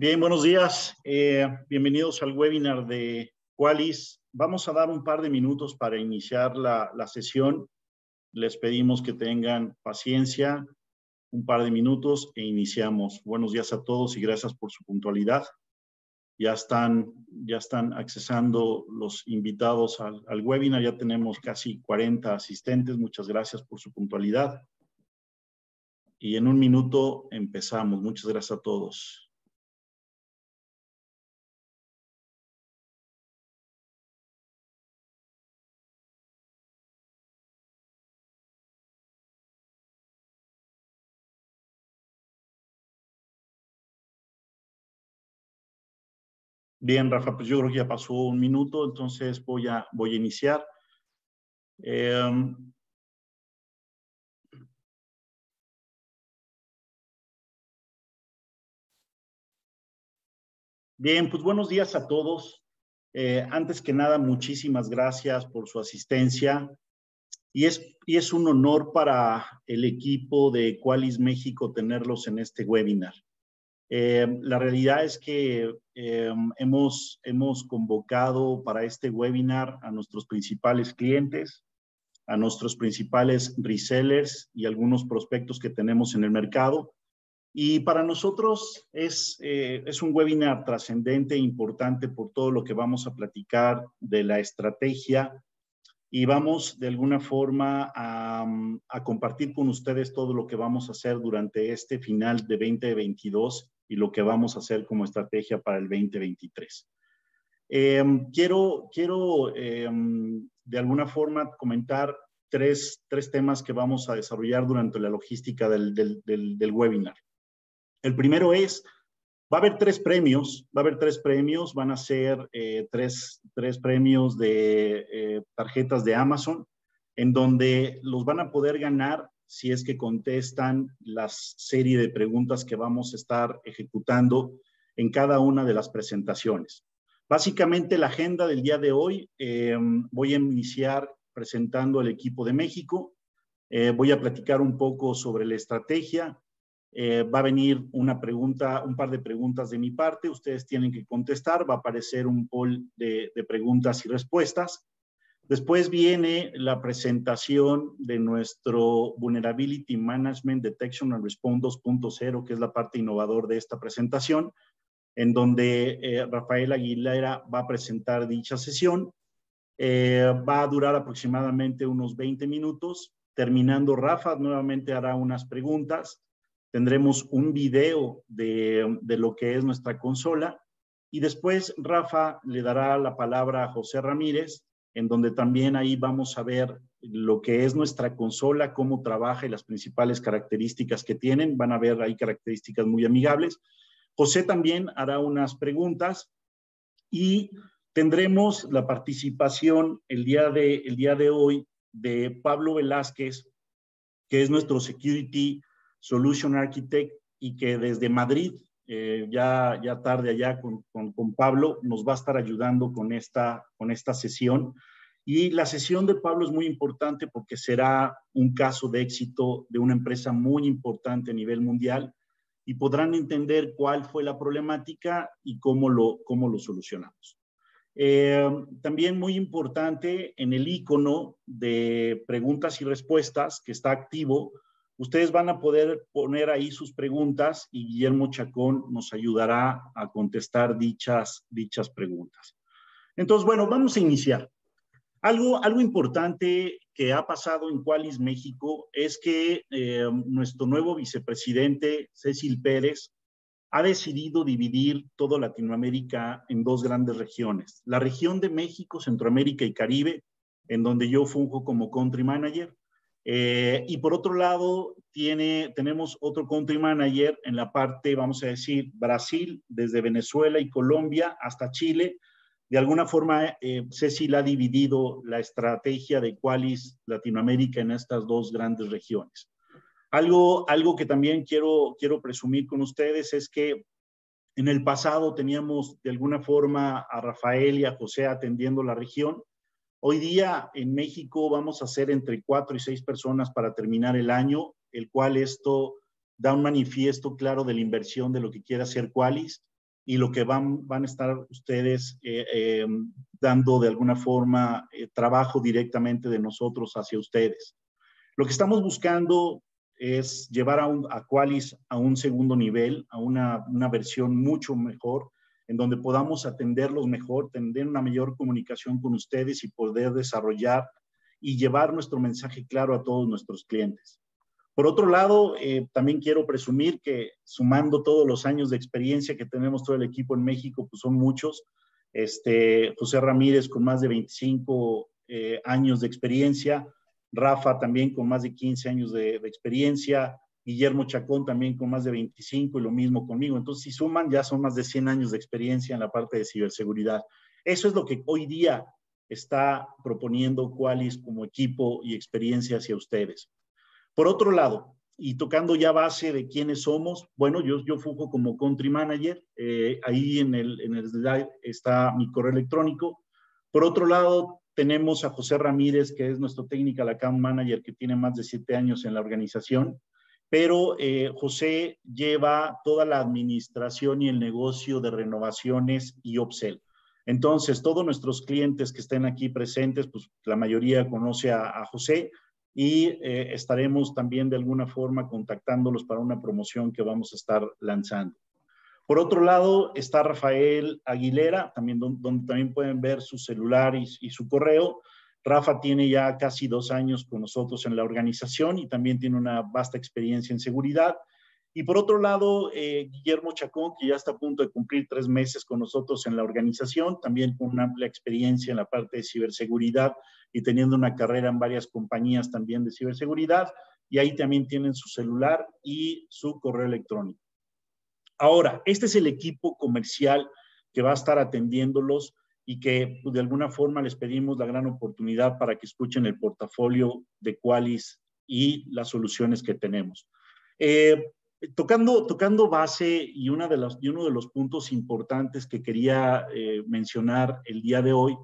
Bien, buenos días. Bienvenidos al webinar de Qualys. Vamos a dar un par de minutos para iniciar la sesión. Les pedimos que tengan paciencia, un par de minutos e iniciamos. Buenos días a todos y gracias por su puntualidad. Ya están accesando los invitados al webinar. Ya tenemos casi 40 asistentes. Muchas gracias por su puntualidad. Y en un minuto empezamos. Muchas gracias a todos. Bien, Rafa, pues yo creo que ya pasó un minuto, entonces voy a iniciar. Bien, pues buenos días a todos. Antes que nada, muchísimas gracias por su asistencia. Y es un honor para el equipo de Qualys México tenerlos en este webinar. La realidad es que hemos convocado para este webinar a nuestros principales clientes, a nuestros principales resellers y algunos prospectos que tenemos en el mercado. Y para nosotros es un webinar trascendente e importante por todo lo que vamos a platicar de la estrategia y vamos de alguna forma a compartir con ustedes todo lo que vamos a hacer durante este final de 2022 y lo que vamos a hacer como estrategia para el 2023. Quiero de alguna forma comentar tres temas que vamos a desarrollar durante la logística del webinar. El primero es, va a haber tres premios, van a ser tres premios de tarjetas de Amazon, en donde los van a poder ganar si es que contestan la serie de preguntas que vamos a estar ejecutando en cada una de las presentaciones. Básicamente la agenda del día de hoy, voy a iniciar presentando al equipo de México, voy a platicar un poco sobre la estrategia, va a venir un par de preguntas de mi parte, ustedes tienen que contestar, va a aparecer un poll de preguntas y respuestas. Después viene la presentación de nuestro Vulnerability Management Detection and Response 2.0, que es la parte innovadora de esta presentación, en donde Rafael Aguilera va a presentar dicha sesión. Va a durar aproximadamente unos 20 minutos. Terminando, Rafa nuevamente hará unas preguntas. Tendremos un video de lo que es nuestra consola y después Rafa le dará la palabra a José Ramírez, en donde también ahí vamos a ver lo que es nuestra consola, cómo trabaja y las principales características que tienen. Van a ver ahí características muy amigables. José también hará unas preguntas y tendremos la participación el día de hoy de Pablo Velázquez, que es nuestro Security Solution Architect y que desde Madrid, ya tarde allá con Pablo, nos va a estar ayudando con esta sesión. Y la sesión de Pablo es muy importante porque será un caso de éxito de una empresa muy importante a nivel mundial y podrán entender cuál fue la problemática y cómo lo solucionamos. También muy importante, en el icono de preguntas y respuestas que está activo, ustedes van a poder poner ahí sus preguntas y Guillermo Chacón nos ayudará a contestar dichas preguntas. Entonces, bueno, vamos a iniciar. Algo importante que ha pasado en Qualys México es que nuestro nuevo vicepresidente, Cecil Pérez, ha decidido dividir toda Latinoamérica en dos grandes regiones. La región de México, Centroamérica y Caribe, en donde yo funjo como country manager. Y por otro lado, tenemos otro country manager en la parte, vamos a decir, Brasil, desde Venezuela y Colombia hasta Chile. De alguna forma, Cecil ha dividido la estrategia de Qualys Latinoamérica en estas dos grandes regiones. Algo que también quiero presumir con ustedes es que en el pasado teníamos de alguna forma a Rafael y a José atendiendo la región. Hoy día en México vamos a ser entre 4 y 6 personas para terminar el año, el cual esto da un manifiesto claro de la inversión de lo que quiere hacer Qualys. y lo que van a estar ustedes dando de alguna forma trabajo directamente de nosotros hacia ustedes. Lo que estamos buscando es llevar a Qualys a un segundo nivel, a una versión mucho mejor, en donde podamos atenderlos mejor, tener una mayor comunicación con ustedes y poder desarrollar y llevar nuestro mensaje claro a todos nuestros clientes. Por otro lado, también quiero presumir que sumando todos los años de experiencia que tenemos todo el equipo en México, pues son muchos. José Ramírez con más de 25 años de experiencia, Rafa también con más de 15 años de experiencia, Guillermo Chacón también con más de 25 y lo mismo conmigo. Entonces, si suman, ya son más de 100 años de experiencia en la parte de ciberseguridad. Eso es lo que hoy día está proponiendo Qualys como equipo y experiencia hacia ustedes. Por otro lado, y tocando ya base de quiénes somos, bueno, yo funjo como country manager, ahí en el slide está mi correo electrónico. Por otro lado, tenemos a José Ramírez, que es nuestro technical account manager, que tiene más de 7 años en la organización, pero José lleva toda la administración y el negocio de renovaciones y upsell. Entonces, todos nuestros clientes que estén aquí presentes, pues la mayoría conoce a José, y estaremos también de alguna forma contactándolos para una promoción que vamos a estar lanzando. Por otro lado está Rafael Aguilera, también, donde también pueden ver su celular y su correo. Rafa tiene ya casi 2 años con nosotros en la organización y también tiene una vasta experiencia en seguridad. Y por otro lado, Guillermo Chacón, que ya está a punto de cumplir 3 meses con nosotros en la organización, también con una amplia experiencia en la parte de ciberseguridad y teniendo una carrera en varias compañías también de ciberseguridad. Y ahí también tienen su celular y su correo electrónico. Ahora, este es el equipo comercial que va a estar atendiéndolos y que pues, de alguna forma les pedimos la gran oportunidad para que escuchen el portafolio de Qualys y las soluciones que tenemos. Tocando base y uno de los puntos importantes que quería mencionar el día de hoy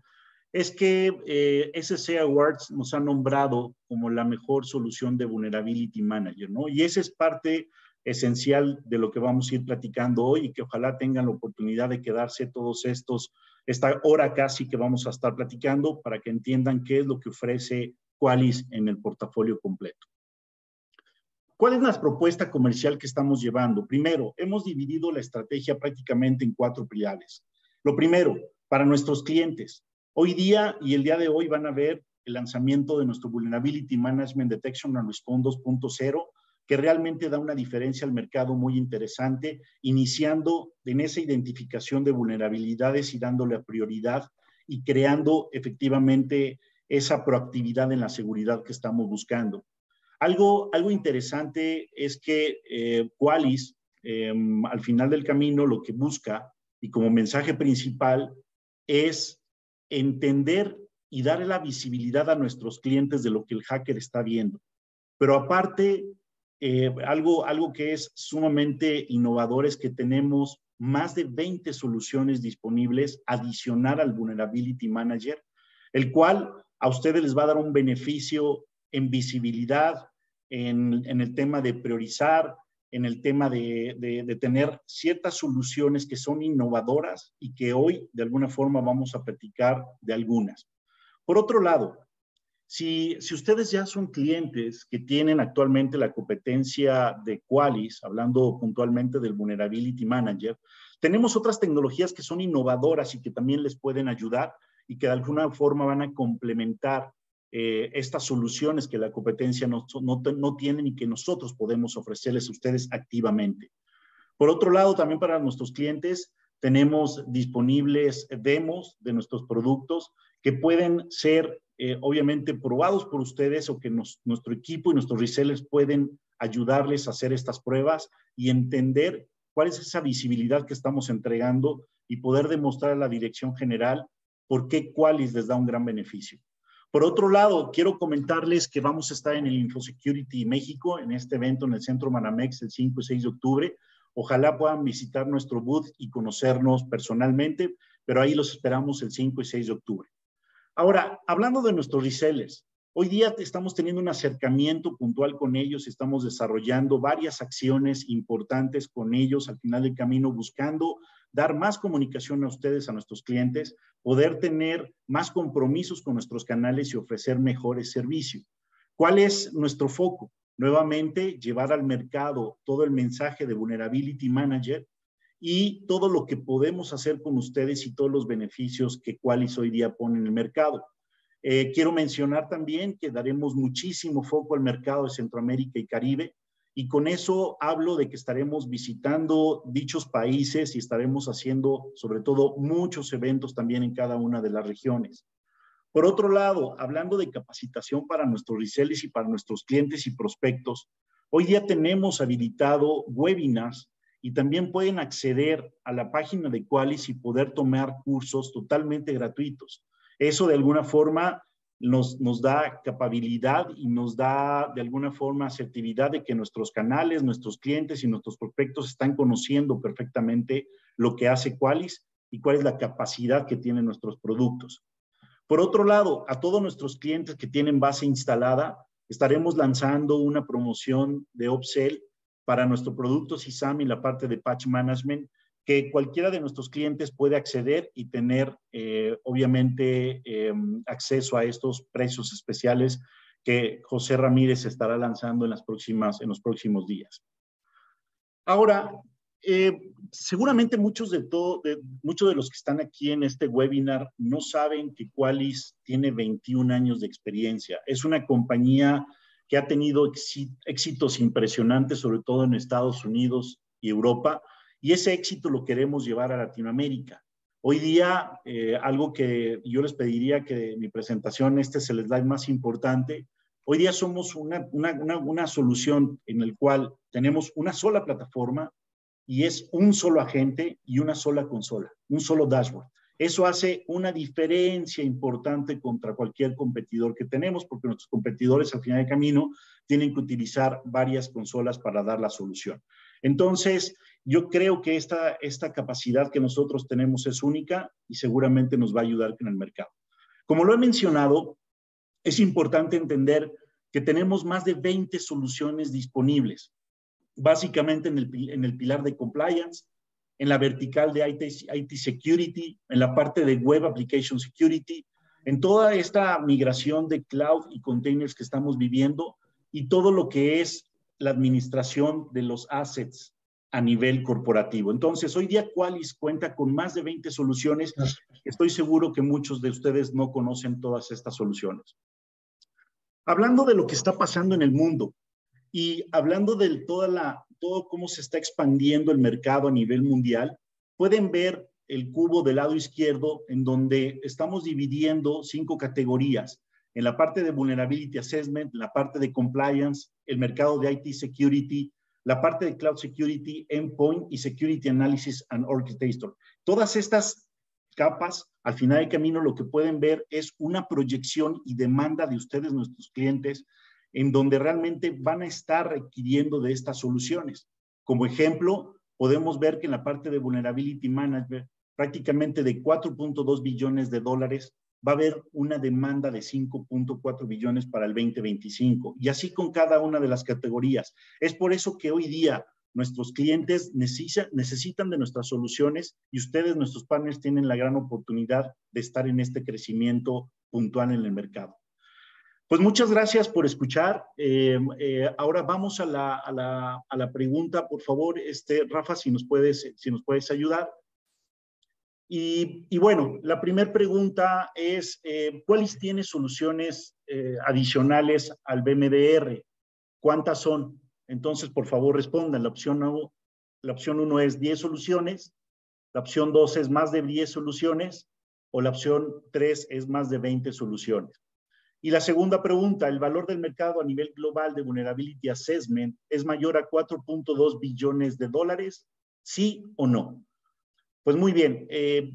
es que SC Awards nos ha nombrado como la mejor solución de Vulnerability Manager, ¿no? Y esa es parte esencial de lo que vamos a ir platicando hoy y que ojalá tengan la oportunidad de quedarse esta hora casi que vamos a estar platicando para que entiendan qué es lo que ofrece Qualys en el portafolio completo. ¿Cuál es la propuesta comercial que estamos llevando? Primero, hemos dividido la estrategia prácticamente en 4 pilares. Lo primero, para nuestros clientes. Hoy día y el día de hoy van a ver el lanzamiento de nuestro Vulnerability Management Detection and Response 2.0, que realmente da una diferencia al mercado muy interesante, iniciando en esa identificación de vulnerabilidades y dándole prioridad y creando efectivamente esa proactividad en la seguridad que estamos buscando. Algo interesante es que Qualys, al final del camino, lo que busca y como mensaje principal es entender y dar la visibilidad a nuestros clientes de lo que el hacker está viendo. Pero aparte, algo que es sumamente innovador es que tenemos más de 20 soluciones disponibles adicional al Vulnerability Manager, el cual a ustedes les va a dar un beneficio en visibilidad, en el tema de priorizar, en el tema de tener ciertas soluciones que son innovadoras y que hoy de alguna forma vamos a platicar de algunas. Por otro lado, si ustedes ya son clientes que tienen actualmente la competencia de Qualys, hablando puntualmente del Vulnerability Manager, tenemos otras tecnologías que son innovadoras y que también les pueden ayudar y que de alguna forma van a complementar estas soluciones que la competencia no tienen y que nosotros podemos ofrecerles a ustedes activamente. Por otro lado, también para nuestros clientes tenemos disponibles demos de nuestros productos que pueden ser obviamente probados por ustedes o que nuestro equipo y nuestros resellers pueden ayudarles a hacer estas pruebas y entender cuál es esa visibilidad que estamos entregando y poder demostrar a la dirección general por qué Qualys les da un gran beneficio. Por otro lado, quiero comentarles que vamos a estar en el InfoSecurity México, en este evento en el Centro Manamex el 5 y 6 de octubre. Ojalá puedan visitar nuestro booth y conocernos personalmente, pero ahí los esperamos el 5 y 6 de octubre. Ahora, hablando de nuestros resellers, Hoy día estamos teniendo un acercamiento puntual con ellos, estamos desarrollando varias acciones importantes con ellos al final del camino, buscando dar más comunicación a ustedes, a nuestros clientes, poder tener más compromisos con nuestros canales y ofrecer mejores servicios. ¿Cuál es nuestro foco? Nuevamente, llevar al mercado todo el mensaje de Vulnerability Manager y todo lo que podemos hacer con ustedes y todos los beneficios que Qualys hoy día pone en el mercado. Quiero mencionar también que daremos muchísimo foco al mercado de Centroamérica y Caribe, y con eso hablo de que estaremos visitando dichos países y estaremos haciendo, sobre todo, muchos eventos también en cada una de las regiones. Por otro lado, hablando de capacitación para nuestros resellers y para nuestros clientes y prospectos, hoy día tenemos habilitado webinars y también pueden acceder a la página de Qualys y poder tomar cursos totalmente gratuitos. Eso de alguna forma nos da capacidad y nos da de alguna forma asertividad de que nuestros canales, nuestros clientes y nuestros prospectos están conociendo perfectamente lo que hace Qualys y cuál es la capacidad que tienen nuestros productos. Por otro lado, a todos nuestros clientes que tienen base instalada, estaremos lanzando una promoción de upsell para nuestro producto CISAM y la parte de patch management, que cualquiera de nuestros clientes puede acceder y tener, obviamente, acceso a estos precios especiales que José Ramírez estará lanzando en los próximos días. Ahora, seguramente muchos de los que están aquí en este webinar no saben que Qualys tiene 21 años de experiencia. Es una compañía que ha tenido éxitos impresionantes, sobre todo en Estados Unidos y Europa, y ese éxito lo queremos llevar a Latinoamérica. Hoy día, algo que yo les pediría que en mi presentación, este es el slide más importante. Hoy día somos una solución en la cual tenemos una sola plataforma y es un solo agente y una sola consola, un solo dashboard. Eso hace una diferencia importante contra cualquier competidor que tenemos, porque nuestros competidores al final del camino tienen que utilizar varias consolas para dar la solución. Entonces, yo creo que esta capacidad que nosotros tenemos es única y seguramente nos va a ayudar en el mercado. Como lo he mencionado, es importante entender que tenemos más de 20 soluciones disponibles, básicamente en el pilar de compliance, en la vertical de IT Security, en la parte de Web Application Security, en toda esta migración de cloud y containers que estamos viviendo y todo lo que es la administración de los assets a nivel corporativo. Entonces, hoy día Qualys cuenta con más de 20 soluciones. Estoy seguro que muchos de ustedes no conocen todas estas soluciones. Hablando de lo que está pasando en el mundo y hablando de todo cómo se está expandiendo el mercado a nivel mundial, pueden ver el cubo del lado izquierdo en donde estamos dividiendo 5 categorías. En la parte de Vulnerability Assessment, la parte de Compliance, el mercado de IT Security, la parte de Cloud Security, Endpoint y Security Analysis and Orchestration. Todas estas capas, al final del camino, lo que pueden ver es una proyección y demanda de ustedes, nuestros clientes, en donde realmente van a estar requiriendo de estas soluciones. Como ejemplo, podemos ver que en la parte de Vulnerability Management, prácticamente de 4.2 billones de dólares, va a haber una demanda de 5.4 billones para el 2025. Y así con cada una de las categorías. Es por eso que hoy día nuestros clientes necesitan de nuestras soluciones y ustedes, nuestros partners, tienen la gran oportunidad de estar en este crecimiento puntual en el mercado. Pues muchas gracias por escuchar. Ahora vamos a la pregunta, por favor, Rafa, si nos puedes ayudar. Y bueno, la primera pregunta es, ¿cuáles tiene soluciones adicionales al VMDR? ¿Cuántas son? Entonces, por favor, respondan. La opción 1 es 10 soluciones, la opción 2 es más de 10 soluciones, o la opción 3 es más de 20 soluciones. Y la segunda pregunta, ¿el valor del mercado a nivel global de Vulnerability Assessment es mayor a 4.2 billones de dólares? ¿Sí o no? Pues muy bien,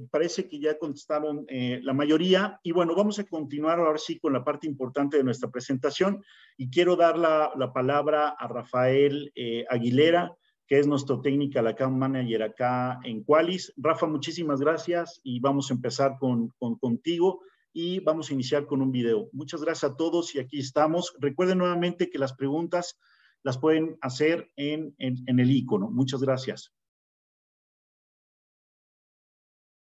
parece que ya contestaron la mayoría. Y bueno, vamos a continuar ahora sí con la parte importante de nuestra presentación. Y quiero dar la palabra a Rafael Aguilera, que es nuestro Technical Account Manager acá en Qualys. Rafa, muchísimas gracias y vamos a empezar contigo. y vamos a iniciar con un video. Muchas gracias a todos y aquí estamos. Recuerden nuevamente que las preguntas las pueden hacer en el icono. Muchas gracias.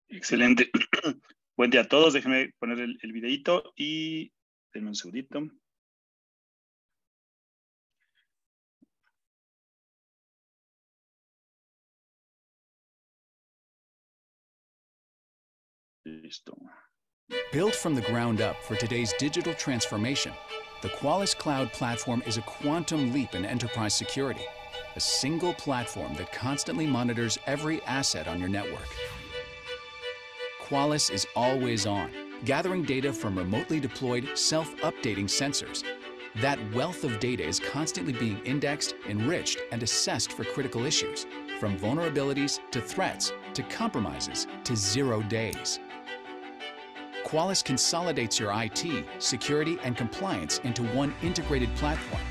Excelente. Buen día a todos. Déjenme poner el videito y denme un segundito. Listo. Built from the ground up for today's digital transformation, the Qualys Cloud Platform is a quantum leap in enterprise security, a single platform that constantly monitors every asset on your network. Qualys is always on, gathering data from remotely deployed, self-updating sensors. That wealth of data is constantly being indexed, enriched, and assessed for critical issues, from vulnerabilities to threats to compromises to 0 days. Qualys consolidates your IT, security, and compliance into one integrated platform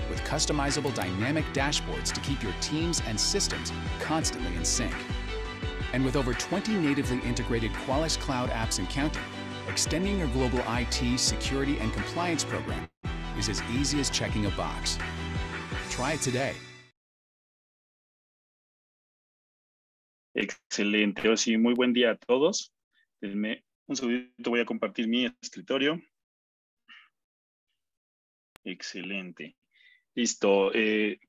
with customizable dynamic dashboards to keep your teams and systems constantly in sync. And with over 20 natively integrated Qualys Cloud apps and counting, extending your global IT, security, and compliance program is as easy as checking a box. Try it today. Excelente. Oh, sí, muy buen día a todos. Denme un segundito, voy a compartir mi escritorio. Excelente. Listo.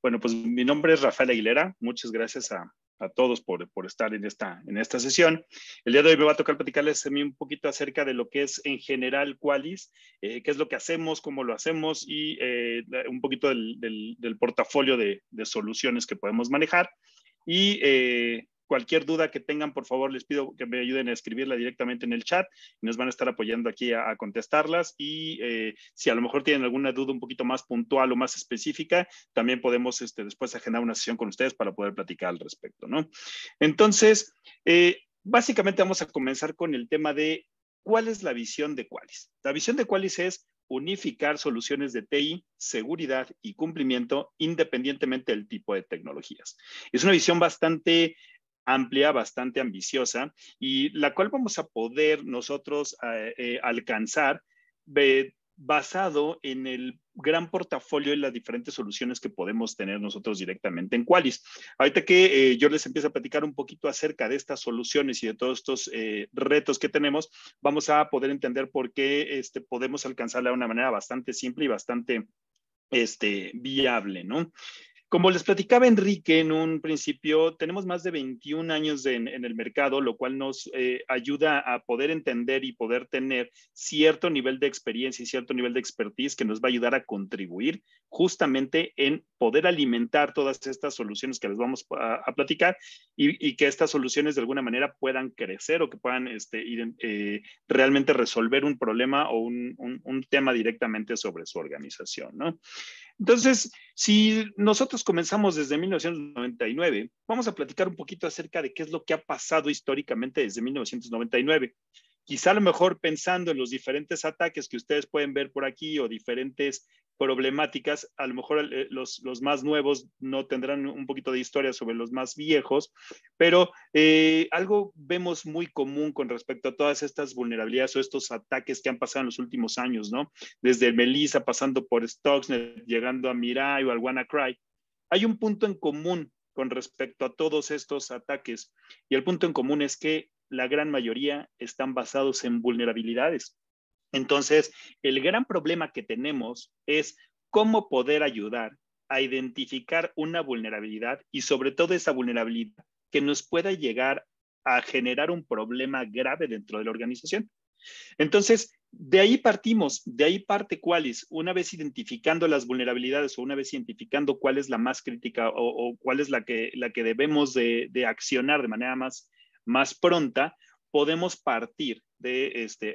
Bueno, pues mi nombre es Rafael Aguilera. Muchas gracias a todos por estar en esta sesión. El día de hoy me va a tocar platicarles a mí un poquito acerca de lo que es en general Qualys, qué es lo que hacemos, cómo lo hacemos y un poquito del portafolio de soluciones que podemos manejar. Y cualquier duda que tengan, por favor, les pido que me ayuden a escribirla directamente en el chat y nos van a estar apoyando aquí a contestarlas. Y si a lo mejor tienen alguna duda un poquito más puntual o más específica, también podemos después agendar una sesión con ustedes para poder platicar al respecto, ¿no? Entonces, básicamente vamos a comenzar con el tema de cuál es la visión de Qualys. La visión de Qualys es unificar soluciones de TI, seguridad y cumplimiento independientemente del tipo de tecnologías. Es una visión bastante amplia, bastante ambiciosa y la cual vamos a poder nosotros alcanzar basado en el gran portafolio y las diferentes soluciones que podemos tener nosotros directamente en Qualys. Ahorita que yo les empiezo a platicar un poquito acerca de estas soluciones y de todos estos retos que tenemos, vamos a poder entender por qué podemos alcanzarla de una manera bastante simple y bastante viable, ¿no? Como les platicaba Enrique en un principio, tenemos más de 21 años en el mercado, lo cual nos ayuda a poder entender y poder tener cierto nivel de experiencia y cierto nivel de expertise que nos va a ayudar a contribuir justamente en poder alimentar todas estas soluciones que les vamos a platicar y que estas soluciones de alguna manera puedan crecer o que puedan realmente resolver un problema o un tema directamente sobre su organización, ¿no? Entonces, si nosotros comenzamos desde 1999, vamos a platicar un poquito acerca de qué es lo que ha pasado históricamente desde 1999. Quizá a lo mejor pensando en los diferentes ataques que ustedes pueden ver por aquí o diferentes problemáticas, a lo mejor los más nuevos no tendrán un poquito de historia sobre los más viejos, pero algo vemos muy común con respecto a todas estas vulnerabilidades o estos ataques que han pasado en los últimos años, ¿no? Desde Melissa, pasando por Stuxnet, llegando a Mirai o al WannaCry. Hay un punto en común con respecto a todos estos ataques y el punto en común es que la gran mayoría están basados en vulnerabilidades. Entonces, el gran problema que tenemos es cómo poder ayudar a identificar una vulnerabilidad y sobre todo esa vulnerabilidad que nos pueda llegar a generar un problema grave dentro de la organización. Entonces, de ahí partimos, de ahí parte Qualys. Una vez identificando las vulnerabilidades o una vez identificando cuál es la más crítica o cuál es la que debemos de accionar de manera más pronta, podemos partir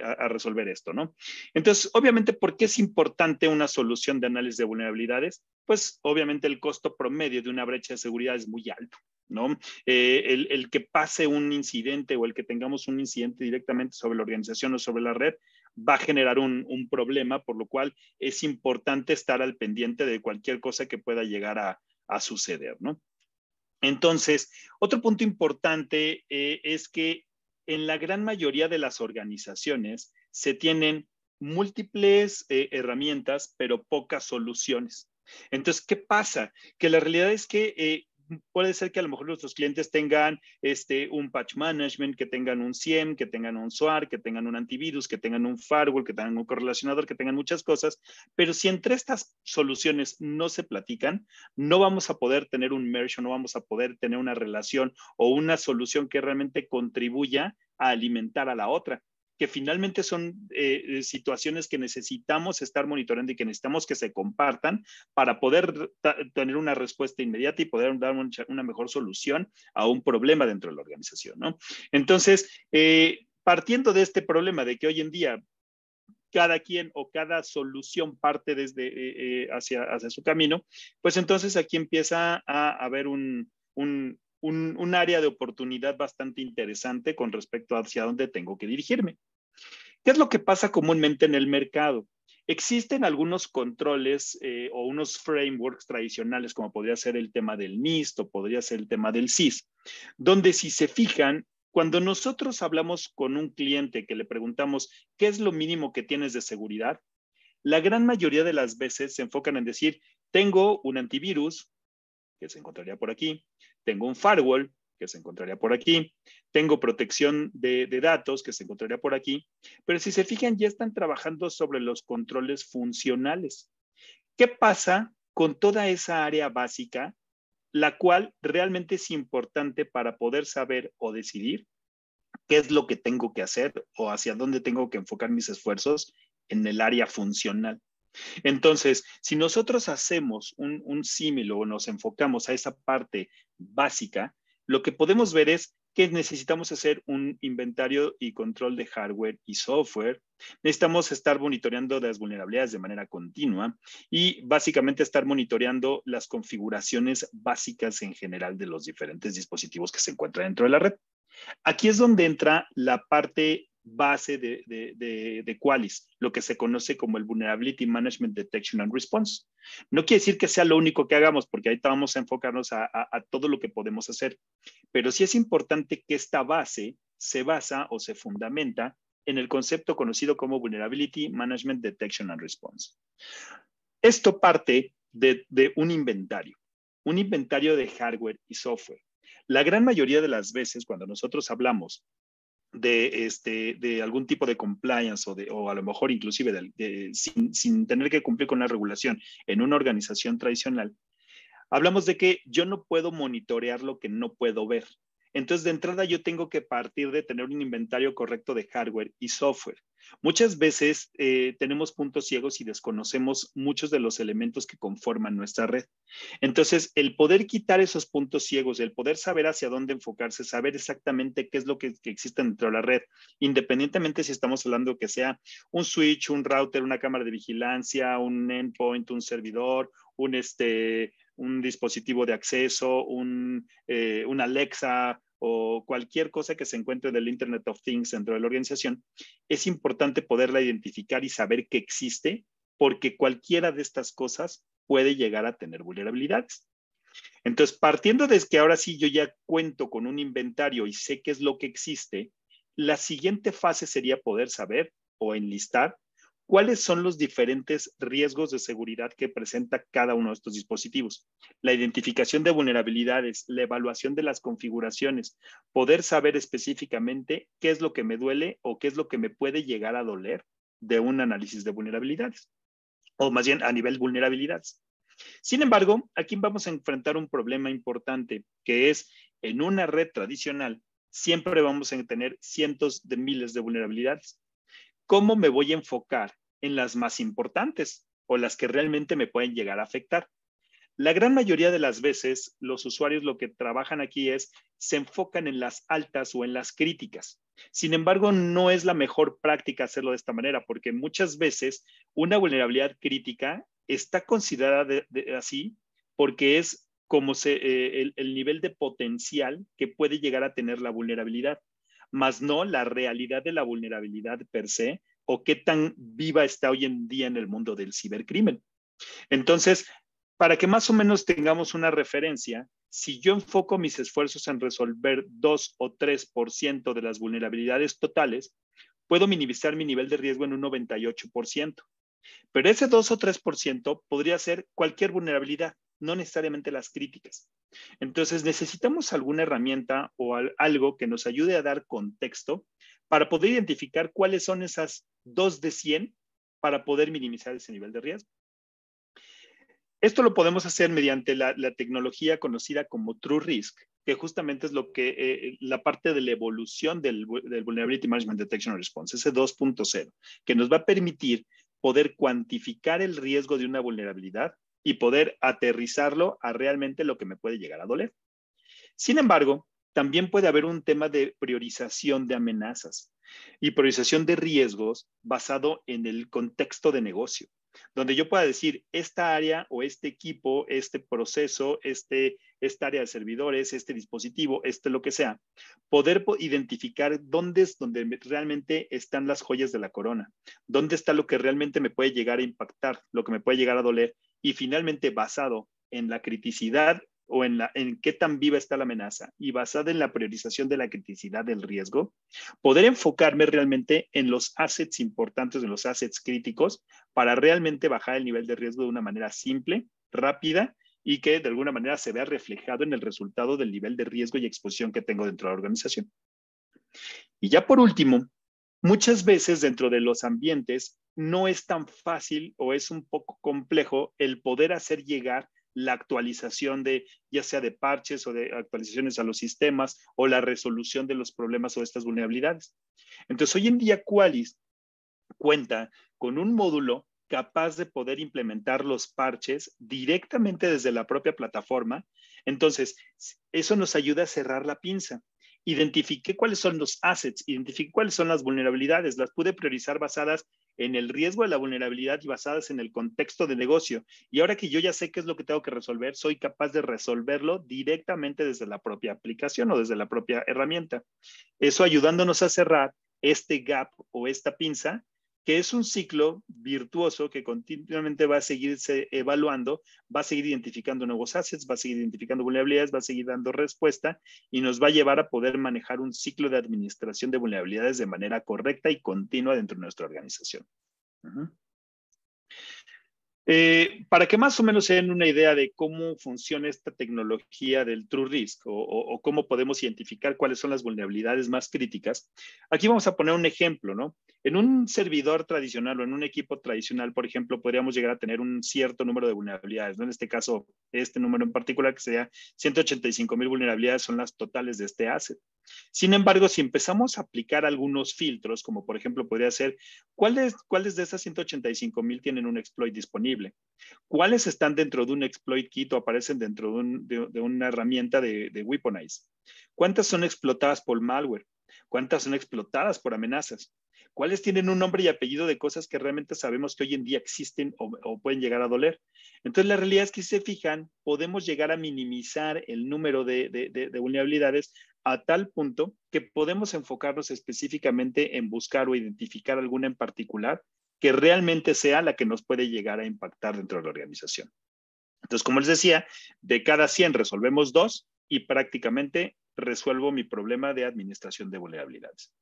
a resolver esto, ¿no? Entonces, obviamente, ¿por qué es importante una solución de análisis de vulnerabilidades? Pues, obviamente, el costo promedio de una brecha de seguridad es muy alto, ¿no? El que pase un incidente o el que tengamos un incidente directamente sobre la organización o sobre la red va a generar un problema, por lo cual es importante estar al pendiente de cualquier cosa que pueda llegar a suceder, ¿no? Entonces, otro punto importante es que en la gran mayoría de las organizaciones se tienen múltiples herramientas, pero pocas soluciones. Entonces, ¿qué pasa? Que la realidad es que puede ser que a lo mejor nuestros clientes tengan un patch management, que tengan un SIEM, que tengan un SOAR, que tengan un antivirus, que tengan un firewall, que tengan un correlacionador, que tengan muchas cosas, pero si entre estas soluciones no se platican, no vamos a poder tener un merge, no vamos a poder tener una relación o una solución que realmente contribuya a alimentar a la otra, que finalmente son situaciones que necesitamos estar monitoreando y que necesitamos que se compartan para poder tener una respuesta inmediata y poder dar una mejor solución a un problema dentro de la organización, ¿no? Entonces, partiendo de este problema de que hoy en día cada quien o cada solución parte desde hacia su camino, pues entonces aquí empieza a haber un área de oportunidad bastante interesante con respecto a hacia dónde tengo que dirigirme. ¿Qué es lo que pasa comúnmente en el mercado? Existen algunos controles o unos frameworks tradicionales, como podría ser el tema del NIST o podría ser el tema del CIS, donde si se fijan, cuando nosotros hablamos con un cliente que le preguntamos qué es lo mínimo que tienes de seguridad, la gran mayoría de las veces se enfocan en decir, tengo un antivirus, que se encontraría por aquí, tengo un firewall, que se encontraría por aquí, tengo protección de datos, que se encontraría por aquí, pero si se fijan, ya están trabajando sobre los controles funcionales. ¿Qué pasa con toda esa área básica, la cual realmente es importante para poder saber o decidir qué es lo que tengo que hacer o hacia dónde tengo que enfocar mis esfuerzos en el área funcional? Entonces, si nosotros hacemos un símil o nos enfocamos a esa parte básica, lo que podemos ver es que necesitamos hacer un inventario y control de hardware y software. Necesitamos estar monitoreando las vulnerabilidades de manera continua y básicamente estar monitoreando las configuraciones básicas en general de los diferentes dispositivos que se encuentran dentro de la red. Aquí es donde entra la parte base de Qualys, lo que se conoce como el Vulnerability Management Detection and Response. No quiere decir que sea lo único que hagamos, porque ahorita vamos a enfocarnos a todo lo que podemos hacer, pero sí es importante que esta base se basa o se fundamenta en el concepto conocido como Vulnerability Management Detection and Response. Esto parte de un inventario de hardware y software. La gran mayoría de las veces cuando nosotros hablamos de algún tipo de compliance o a lo mejor inclusive sin tener que cumplir con la regulación en una organización tradicional, hablamos de que yo no puedo monitorear lo que no puedo ver. Entonces, de entrada, yo tengo que partir de tener un inventario correcto de hardware y software. Muchas veces tenemos puntos ciegos y desconocemos muchos de los elementos que conforman nuestra red. Entonces, el poder quitar esos puntos ciegos, el poder saber hacia dónde enfocarse, saber exactamente qué es lo que existe dentro de la red, independientemente si estamos hablando que sea un switch, un router, una cámara de vigilancia, un endpoint, un servidor, un dispositivo de acceso, un Alexa o cualquier cosa que se encuentre del Internet of Things dentro de la organización, es importante poderla identificar y saber que existe, porque cualquiera de estas cosas puede llegar a tener vulnerabilidades. Entonces, partiendo desde que ahora sí yo ya cuento con un inventario y sé qué es lo que existe, la siguiente fase sería poder saber o enlistar cuáles son los diferentes riesgos de seguridad que presenta cada uno de estos dispositivos. La identificación de vulnerabilidades, la evaluación de las configuraciones, poder saber específicamente qué es lo que me duele o qué es lo que me puede llegar a doler de un análisis de vulnerabilidades, o más bien a nivel vulnerabilidades. Sin embargo, aquí vamos a enfrentar un problema importante, que es en una red tradicional, siempre vamos a tener cientos de miles de vulnerabilidades. ¿Cómo me voy a enfocar en las más importantes o las que realmente me pueden llegar a afectar? La gran mayoría de las veces, los usuarios lo que trabajan aquí se enfocan en las altas o en las críticas. Sin embargo, no es la mejor práctica hacerlo de esta manera, porque muchas veces una vulnerabilidad crítica está considerada así porque es como el nivel de potencial que puede llegar a tener la vulnerabilidad, más no la realidad de la vulnerabilidad per se o qué tan viva está hoy en día en el mundo del cibercrimen. Entonces, para que más o menos tengamos una referencia, si yo enfoco mis esfuerzos en resolver 2 o 3% de las vulnerabilidades totales, puedo minimizar mi nivel de riesgo en un 98%. Pero ese 2 o 3% podría ser cualquier vulnerabilidad, no necesariamente las críticas. Entonces necesitamos alguna herramienta o algo que nos ayude a dar contexto para poder identificar cuáles son esas 2 de 100 para poder minimizar ese nivel de riesgo. Esto lo podemos hacer mediante la tecnología conocida como TrueRisk, que justamente es lo que la parte de la evolución del Vulnerability Management Detection and Response, ese 2.0, que nos va a permitir poder cuantificar el riesgo de una vulnerabilidad y poder aterrizarlo a realmente lo que me puede llegar a doler. Sin embargo, también puede haber un tema de priorización de amenazas y priorización de riesgos basado en el contexto de negocio, donde yo pueda decir, esta área o este equipo, este proceso, esta área de servidores, este dispositivo, lo que sea, poder identificar dónde es donde realmente están las joyas de la corona, dónde está lo que realmente me puede llegar a impactar, lo que me puede llegar a doler, y finalmente basado en la criticidad o en qué tan viva está la amenaza y basada en la priorización de la criticidad del riesgo, poder enfocarme realmente en los assets importantes, en los assets críticos, para realmente bajar el nivel de riesgo de una manera simple, rápida y que de alguna manera se vea reflejado en el resultado del nivel de riesgo y exposición que tengo dentro de la organización. Y ya por último, muchas veces dentro de los ambientes no es tan fácil o es un poco complejo el poder hacer llegar la actualización ya sea de parches o de actualizaciones a los sistemas o la resolución de los problemas o de estas vulnerabilidades. Entonces, hoy en día Qualys cuenta con un módulo capaz de poder implementar los parches directamente desde la propia plataforma. Entonces, eso nos ayuda a cerrar la pinza. Identifiqué cuáles son los assets, identifiqué cuáles son las vulnerabilidades, las pude priorizar basadas en el riesgo de la vulnerabilidad y basadas en el contexto de negocio. Y ahora que yo ya sé qué es lo que tengo que resolver, soy capaz de resolverlo directamente desde la propia aplicación o desde la propia herramienta. Eso ayudándonos a cerrar este gap o esta pinza, que es un ciclo virtuoso que continuamente va a seguirse evaluando, va a seguir identificando nuevos assets, va a seguir identificando vulnerabilidades, va a seguir dando respuesta y nos va a llevar a poder manejar un ciclo de administración de vulnerabilidades de manera correcta y continua dentro de nuestra organización. Para que más o menos se den una idea de cómo funciona esta tecnología del TrueRisk o cómo podemos identificar cuáles son las vulnerabilidades más críticas, aquí vamos a poner un ejemplo, ¿no? En un servidor tradicional o en un equipo tradicional, por ejemplo, podríamos llegar a tener un cierto número de vulnerabilidades, ¿no? En este caso, este número en particular, que sería 185,000 vulnerabilidades, son las totales de este asset. Sin embargo, si empezamos a aplicar algunos filtros, como por ejemplo podría ser, ¿cuáles de esas 185,000 tienen un exploit disponible? ¿Cuáles están dentro de un exploit kit o aparecen dentro de una herramienta de Weaponize? ¿Cuántas son explotadas por malware? ¿Cuántas son explotadas por amenazas? ¿Cuáles tienen un nombre y apellido de cosas que realmente sabemos que hoy en día existen o pueden llegar a doler? Entonces, la realidad es que si se fijan, podemos llegar a minimizar el número de vulnerabilidades a tal punto que podemos enfocarnos específicamente en buscar o identificar alguna en particular que realmente sea la que nos puede llegar a impactar dentro de la organización. Entonces, como les decía, de cada 100 resolvemos 2 y prácticamente resuelvo mi problema de administración de vulnerabilidades.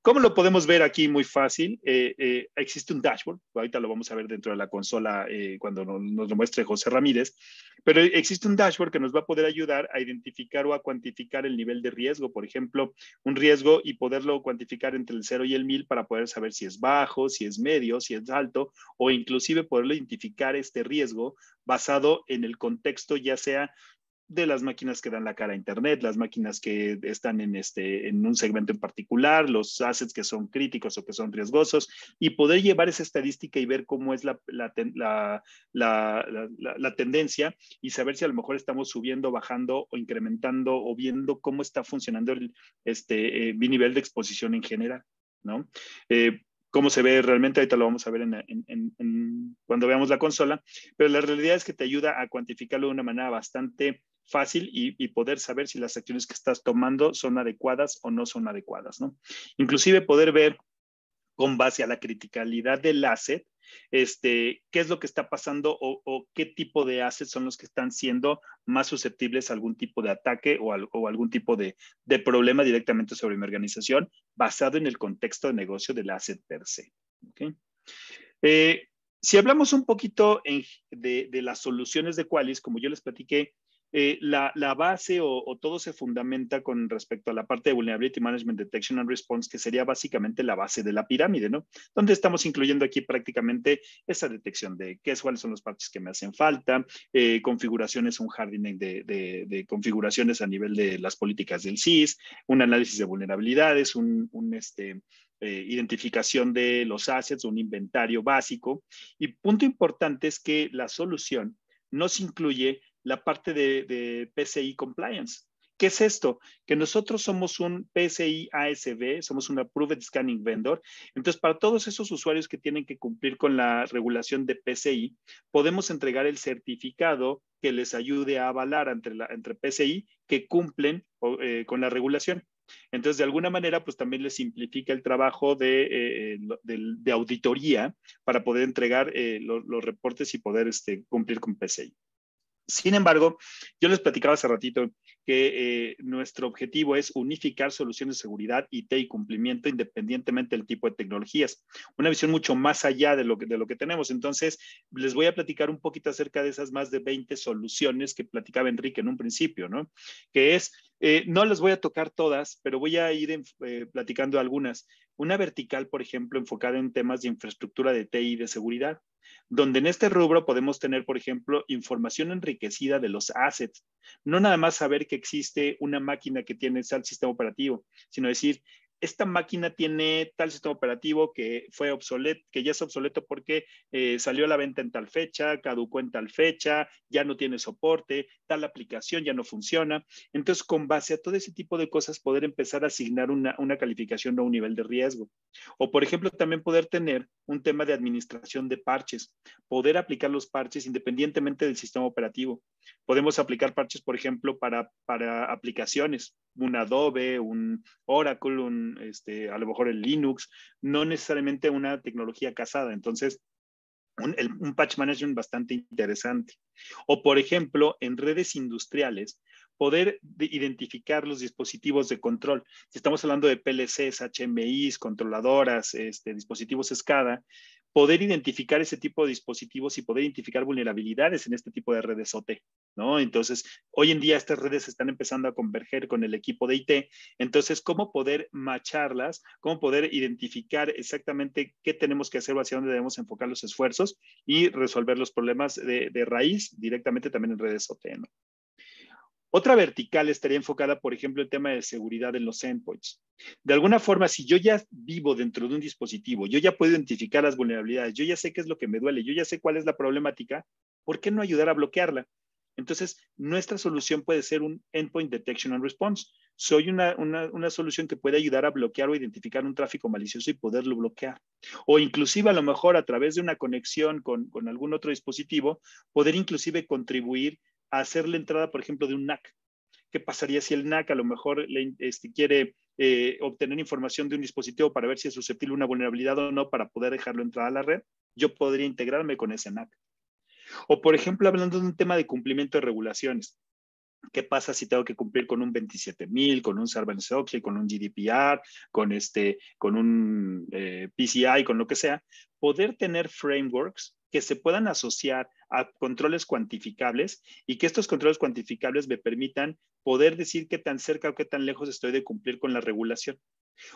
¿Cómo lo podemos ver aquí? Muy fácil. Existe un dashboard. Ahorita lo vamos a ver dentro de la consola cuando nos lo muestre José Ramírez. Pero existe un dashboard que nos va a poder ayudar a identificar o a cuantificar el nivel de riesgo. Por ejemplo, un riesgo y poderlo cuantificar entre el 0 y el 1000 para poder saber si es bajo, si es medio, si es alto o inclusive poderlo identificar este riesgo basado en el contexto, ya sea de las máquinas que dan la cara a Internet, las máquinas que están en un segmento en particular, los assets que son críticos o que son riesgosos, y poder llevar esa estadística y ver cómo es la tendencia y saber si a lo mejor estamos subiendo, bajando o incrementando o viendo cómo está funcionando mi nivel de exposición en general, ¿no? Cómo se ve realmente, ahorita lo vamos a ver cuando veamos la consola, pero la realidad es que te ayuda a cuantificarlo de una manera bastante fácil y poder saber si las acciones que estás tomando son adecuadas o no son adecuadas, ¿no? Inclusive poder ver con base a la criticalidad del asset, qué es lo que está pasando o qué tipo de assets son los que están siendo más susceptibles a algún tipo de ataque o algún tipo de problema directamente sobre mi organización basado en el contexto de negocio del asset per se. ¿Okay? Si hablamos un poquito de las soluciones de Qualys, como yo les platiqué, la base o todo se fundamenta con respecto a la parte de Vulnerability Management, Detection and Response, que sería básicamente la base de la pirámide, ¿no? Donde estamos incluyendo aquí prácticamente esa detección de cuáles son los parches que me hacen falta, configuraciones, un hardening de configuraciones a nivel de las políticas del CIS, un análisis de vulnerabilidades, identificación de los assets, un inventario básico. Y punto importante es que la solución nos incluye la parte de PCI Compliance. ¿Qué es esto? Que nosotros somos un PCI ASB, somos un Approved Scanning Vendor. Entonces, para todos esos usuarios que tienen que cumplir con la regulación de PCI, podemos entregar el certificado que les ayude a avalar entre PCI que cumplen con la regulación. Entonces, de alguna manera, pues también les simplifica el trabajo de auditoría para poder entregar los reportes y poder cumplir con PCI. Sin embargo, yo les platicaba hace ratito que nuestro objetivo es unificar soluciones de seguridad, IT y cumplimiento independientemente del tipo de tecnologías. Una visión mucho más allá de lo que tenemos. Entonces, les voy a platicar un poquito acerca de esas más de 20 soluciones que platicaba Enrique en un principio, ¿no? Que es, no les voy a tocar todas, pero voy a ir platicando algunas. Una vertical, por ejemplo, enfocada en temas de infraestructura de TI y de seguridad, donde en este rubro podemos tener, por ejemplo, información enriquecida de los assets. No nada más saber que existe una máquina que tiene tal sistema operativo, sino decir, esta máquina tiene tal sistema operativo que fue obsoleto, que ya es obsoleto porque salió a la venta en tal fecha, caducó en tal fecha, ya no tiene soporte, tal aplicación ya no funciona. Entonces, con base a todo ese tipo de cosas, poder empezar a asignar una calificación o un nivel de riesgo. O, por ejemplo, también poder tener un tema de administración de parches, poder aplicar los parches independientemente del sistema operativo. Podemos aplicar parches, por ejemplo, para aplicaciones, un Adobe, un Oracle, a lo mejor el Linux, no necesariamente una tecnología casada. Entonces, un patch management bastante interesante. O, por ejemplo, en redes industriales, poder identificar los dispositivos de control. Si estamos hablando de PLCs, HMIs, controladoras, dispositivos SCADA, poder identificar ese tipo de dispositivos y poder identificar vulnerabilidades en este tipo de redes OT, ¿no? Entonces, hoy en día estas redes están empezando a converger con el equipo de IT. Entonces, ¿cómo poder macharlas? ¿Cómo poder identificar exactamente qué tenemos que hacer o hacia dónde debemos enfocar los esfuerzos y resolver los problemas de raíz directamente también en redes OT, ¿no? Otra vertical estaría enfocada, por ejemplo, en tema de seguridad en los endpoints. De alguna forma, si yo ya vivo dentro de un dispositivo, yo ya puedo identificar las vulnerabilidades, yo ya sé qué es lo que me duele, yo ya sé cuál es la problemática, ¿por qué no ayudar a bloquearla? Entonces, nuestra solución puede ser un Endpoint Detection and Response. Soy una solución que puede ayudar a bloquear o identificar un tráfico malicioso y poderlo bloquear. O inclusive a lo mejor a través de una conexión con algún otro dispositivo, poder inclusive contribuir a hacer la entrada, por ejemplo, de un NAC. ¿Qué pasaría si el NAC a lo mejor quiere obtener información de un dispositivo para ver si es susceptible a una vulnerabilidad o no para poder dejarlo entrar a la red? Yo podría integrarme con ese NAC. O, por ejemplo, hablando de un tema de cumplimiento de regulaciones. ¿Qué pasa si tengo que cumplir con un 27000, con un Sarbanes-Oxley, con un GDPR, con un PCI, con lo que sea? Poder tener frameworks que se puedan asociar a controles cuantificables y que estos controles cuantificables me permitan poder decir qué tan cerca o qué tan lejos estoy de cumplir con la regulación.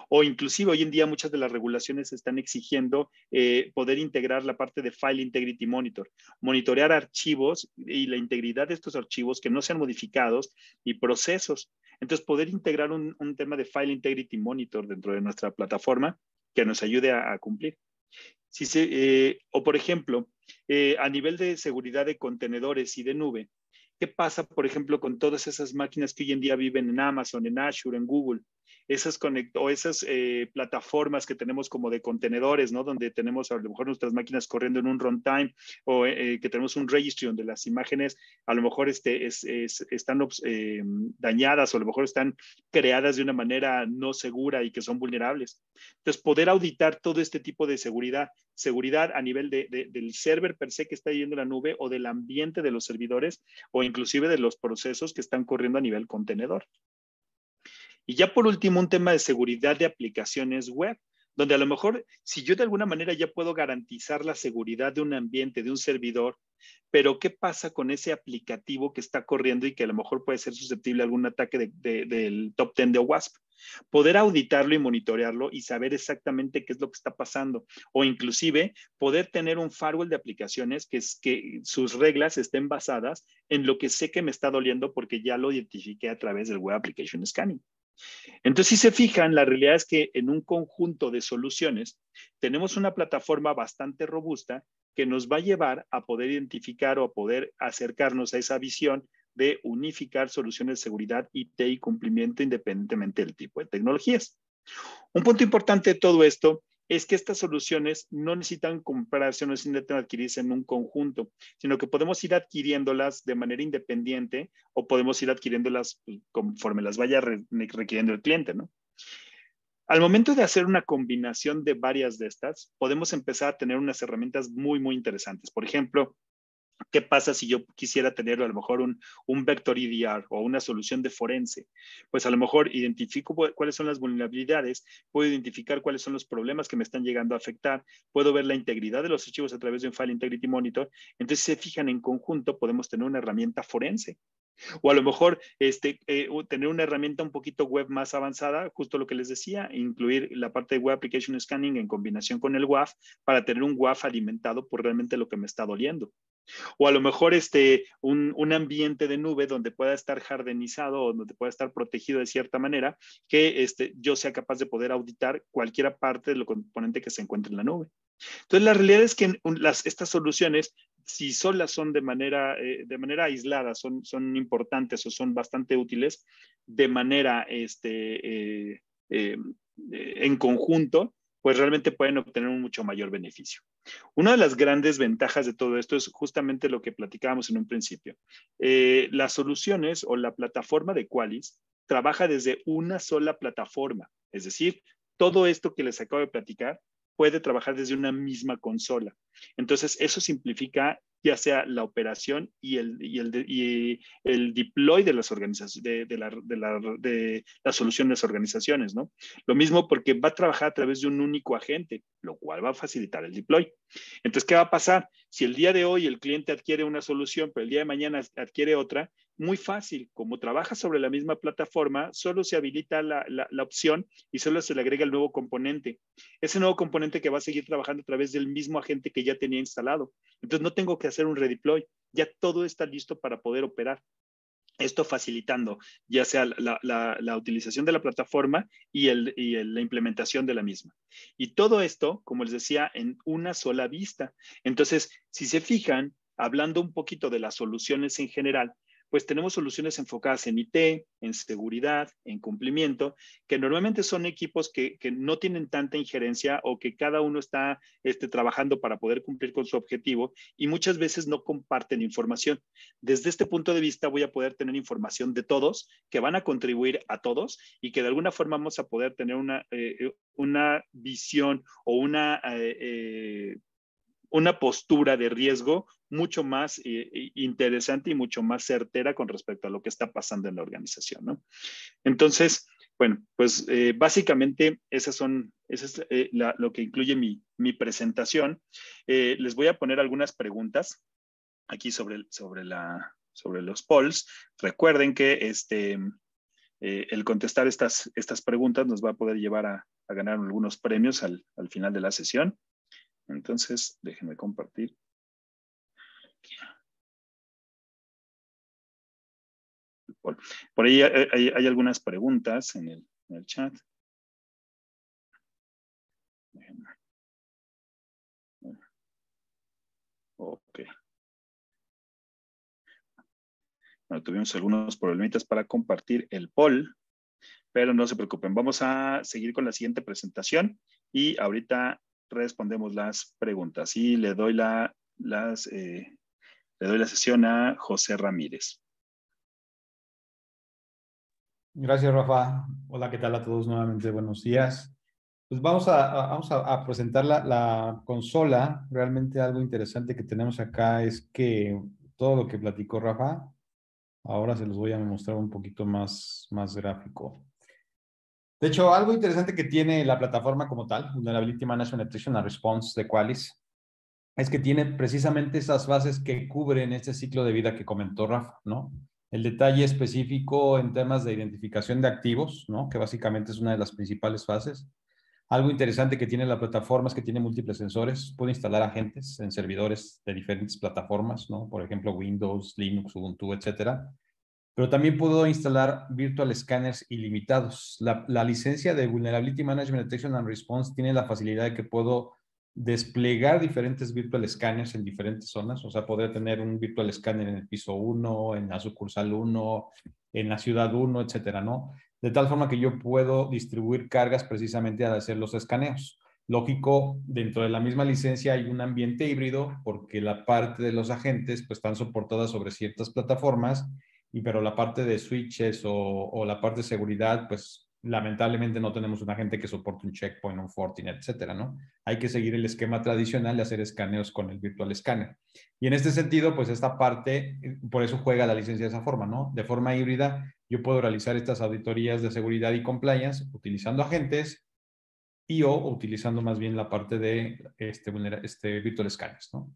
O inclusive hoy en día muchas de las regulaciones están exigiendo poder integrar la parte de File Integrity Monitor, monitorear archivos y la integridad de estos archivos que no sean modificados y procesos. Entonces, poder integrar un tema de File Integrity Monitor dentro de nuestra plataforma que nos ayude a cumplir. O, por ejemplo, a nivel de seguridad de contenedores y de nube, ¿qué pasa, por ejemplo, con todas esas máquinas que hoy en día viven en Amazon, en Azure, en Google? esas plataformas que tenemos como de contenedores, ¿no? Donde tenemos a lo mejor nuestras máquinas corriendo en un runtime o que tenemos un registry donde las imágenes a lo mejor están dañadas o a lo mejor están creadas de una manera no segura y que son vulnerables. Entonces, poder auditar todo este tipo de seguridad a nivel del server per se que está yendo a la nube o del ambiente de los servidores o inclusive de los procesos que están corriendo a nivel contenedor. Y ya por último, un tema de seguridad de aplicaciones web, donde a lo mejor si yo de alguna manera ya puedo garantizar la seguridad de un ambiente, de un servidor, pero ¿qué pasa con ese aplicativo que está corriendo y que a lo mejor puede ser susceptible a algún ataque del top 10 de OWASP? Poder auditarlo y monitorearlo y saber exactamente qué es lo que está pasando. O inclusive poder tener un firewall de aplicaciones que sus reglas estén basadas en lo que sé que me está doliendo porque ya lo identifiqué a través del Web Application Scanning. Entonces, si se fijan, la realidad es que en un conjunto de soluciones tenemos una plataforma bastante robusta que nos va a llevar a poder identificar o a poder acercarnos a esa visión de unificar soluciones de seguridad, IT y cumplimiento independientemente del tipo de tecnologías. Un punto importante de todo esto es que estas soluciones no necesitan comprarse o no necesitan adquirirse en un conjunto, sino que podemos ir adquiriéndolas de manera independiente o podemos ir adquiriéndolas conforme las vaya requiriendo el cliente, ¿no? Al momento de hacer una combinación de varias de estas, podemos empezar a tener unas herramientas muy, muy interesantes. Por ejemplo, ¿qué pasa si yo quisiera tener a lo mejor un vector EDR o una solución de forense? Pues a lo mejor identifico cuáles son las vulnerabilidades, puedo identificar cuáles son los problemas que me están llegando a afectar, puedo ver la integridad de los archivos a través de un File Integrity Monitor. Entonces, si se fijan en conjunto, podemos tener una herramienta forense. O a lo mejor tener una herramienta un poquito web más avanzada, justo lo que les decía, incluir la parte de Web Application Scanning en combinación con el WAF para tener un WAF alimentado por realmente lo que me está doliendo. O a lo mejor un ambiente de nube donde pueda estar hardenizado o donde pueda estar protegido de cierta manera que yo sea capaz de poder auditar cualquier parte de lo componente que se encuentre en la nube. Entonces, la realidad es que estas soluciones, si solas son de manera aislada, son importantes o son bastante útiles, de manera en conjunto, pues realmente pueden obtener un mucho mayor beneficio. Una de las grandes ventajas de todo esto es justamente lo que platicábamos en un principio. Las soluciones o la plataforma de Qualys trabaja desde una sola plataforma, es decir, todo esto que les acabo de platicar puede trabajar desde una misma consola. Entonces, eso simplifica ya sea la operación y el deploy de las organizaciones, de las soluciones de organizaciones, ¿no? Lo mismo porque va a trabajar a través de un único agente, lo cual va a facilitar el deploy. Entonces, ¿qué va a pasar? Si el día de hoy el cliente adquiere una solución, pero el día de mañana adquiere otra, muy fácil, como trabaja sobre la misma plataforma, solo se habilita la opción y solo se le agrega el nuevo componente. Ese nuevo componente que va a seguir trabajando a través del mismo agente que ya tenía instalado. Entonces no tengo que hacer un redeploy, ya todo está listo para poder operar. Esto facilitando ya sea la utilización de la plataforma y la implementación de la misma. Y todo esto, como les decía, en una sola vista. Entonces, si se fijan, hablando un poquito de las soluciones en general, pues tenemos soluciones enfocadas en IT, en seguridad, en cumplimiento, que normalmente son equipos que no tienen tanta injerencia o que cada uno está trabajando para poder cumplir con su objetivo y muchas veces no comparten información. Desde este punto de vista voy a poder tener información de todos que van a contribuir a todos y que de alguna forma vamos a poder tener una visión o una postura de riesgo mucho más interesante y mucho más certera con respecto a lo que está pasando en la organización, ¿no? Entonces, bueno, pues básicamente eso es lo que incluye mi presentación. Les voy a poner algunas preguntas aquí sobre los polls. Recuerden que el contestar estas preguntas nos va a poder llevar a ganar algunos premios al final de la sesión. Entonces, déjenme compartir. Por ahí hay algunas preguntas en el chat. Ok. Bueno, tuvimos algunos problemitas para compartir el poll, pero no se preocupen. Vamos a seguir con la siguiente presentación y ahorita respondemos las preguntas. Y le doy la sesión a José Ramírez. Gracias, Rafa. Hola, ¿qué tal a todos nuevamente? Buenos días. Pues vamos a presentar la consola. Realmente algo interesante que tenemos acá es que todo lo que platicó Rafa, ahora se los voy a mostrar un poquito más gráfico. De hecho, algo interesante que tiene la plataforma como tal, Vulnerability Management Detection and Response de Qualys, es que tiene precisamente esas fases que cubren este ciclo de vida que comentó Rafa, ¿no? El detalle específico en temas de identificación de activos, ¿no? Que básicamente es una de las principales fases. Algo interesante que tiene la plataforma es que tiene múltiples sensores. Puede instalar agentes en servidores de diferentes plataformas, ¿no? Por ejemplo, Windows, Linux, Ubuntu, etcétera. Pero también puedo instalar virtual scanners ilimitados. La licencia de Vulnerability Management Detection and Response tiene la facilidad de que puedo desplegar diferentes virtual scanners en diferentes zonas. O sea, podría tener un virtual scanner en el piso 1, en la sucursal 1, en la ciudad 1, etcétera, ¿no? De tal forma que yo puedo distribuir cargas precisamente al hacer los escaneos. Lógico, dentro de la misma licencia hay un ambiente híbrido porque la parte de los agentes pues están soportadas sobre ciertas plataformas, pero la parte de switches o la parte de seguridad, pues lamentablemente no tenemos un agente que soporte un checkpoint, un Fortinet, etcétera, ¿no? Hay que seguir el esquema tradicional de hacer escaneos con el virtual scanner. Y en este sentido, pues esta parte, por eso juega la licencia de esa forma, ¿no? De forma híbrida, yo puedo realizar estas auditorías de seguridad y compliance utilizando agentes o utilizando más bien la parte de virtual scanners, ¿no?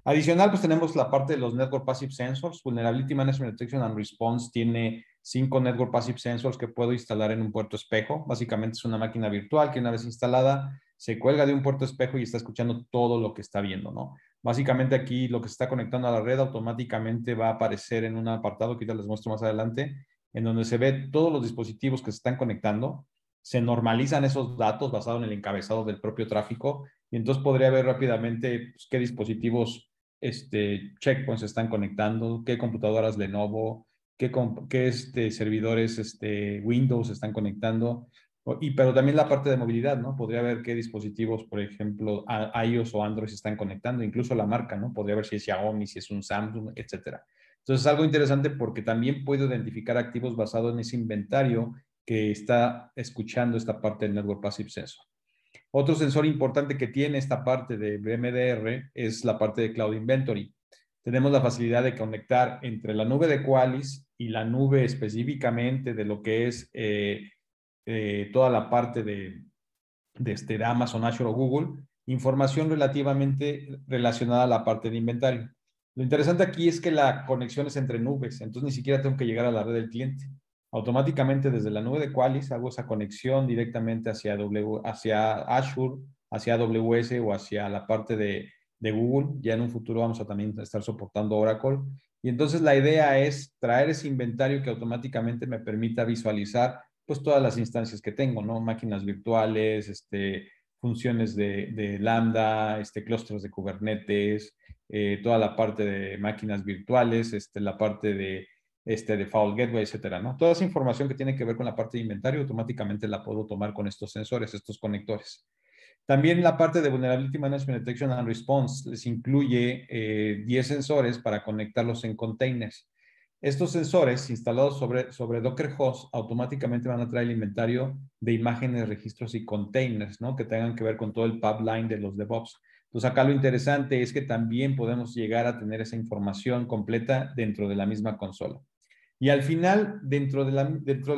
Adicional, pues tenemos la parte de los Network Passive Sensors. Vulnerability Management Detection and Response tiene 5 Network Passive Sensors que puedo instalar en un puerto espejo. Básicamente es una máquina virtual que una vez instalada se cuelga de un puerto espejo y está escuchando todo lo que está viendo, ¿no? Básicamente aquí lo que se está conectando a la red automáticamente va a aparecer en un apartado que ya les muestro más adelante, en donde se ve todos los dispositivos que se están conectando. Se normalizan esos datos basado en el encabezado del propio tráfico y entonces podría ver rápidamente pues, qué dispositivos checkpoints se están conectando, qué computadoras Lenovo, qué servidores Windows se están conectando, pero también la parte de movilidad, ¿no? Podría ver qué dispositivos, por ejemplo, iOS o Android se están conectando, incluso la marca, ¿no? Podría ver si es Xiaomi, si es un Samsung, etcétera. Entonces es algo interesante porque también puedo identificar activos basados en ese inventario que está escuchando esta parte del Network Passive Sensor. Otro sensor importante que tiene esta parte de VMDR es la parte de Cloud Inventory. Tenemos la facilidad de conectar entre la nube de Qualys y la nube específicamente de lo que es toda la parte de Amazon, Azure o Google, información relativamente relacionada a la parte de inventario. Lo interesante aquí es que la conexión es entre nubes, entonces ni siquiera tengo que llegar a la red del cliente. Automáticamente desde la nube de Qualys hago esa conexión directamente hacia Azure, hacia AWS o hacia la parte de Google. Ya en un futuro vamos a también estar soportando Oracle. Y entonces la idea es traer ese inventario que automáticamente me permita visualizar pues todas las instancias que tengo, ¿no? Máquinas virtuales, funciones de Lambda, clústeres de Kubernetes, toda la parte de máquinas virtuales, la parte de Default Gateway, etcétera, ¿no? Toda esa información que tiene que ver con la parte de inventario automáticamente la puedo tomar con estos sensores, estos conectores. También la parte de Vulnerability Management Detection and Response les incluye 10 sensores para conectarlos en containers. Estos sensores instalados sobre Docker Host automáticamente van a traer el inventario de imágenes, registros y containers, ¿no? Que tengan que ver con todo el pipeline de los DevOps. Entonces acá lo interesante es que también podemos llegar a tener esa información completa dentro de la misma consola. Y al final, dentro de la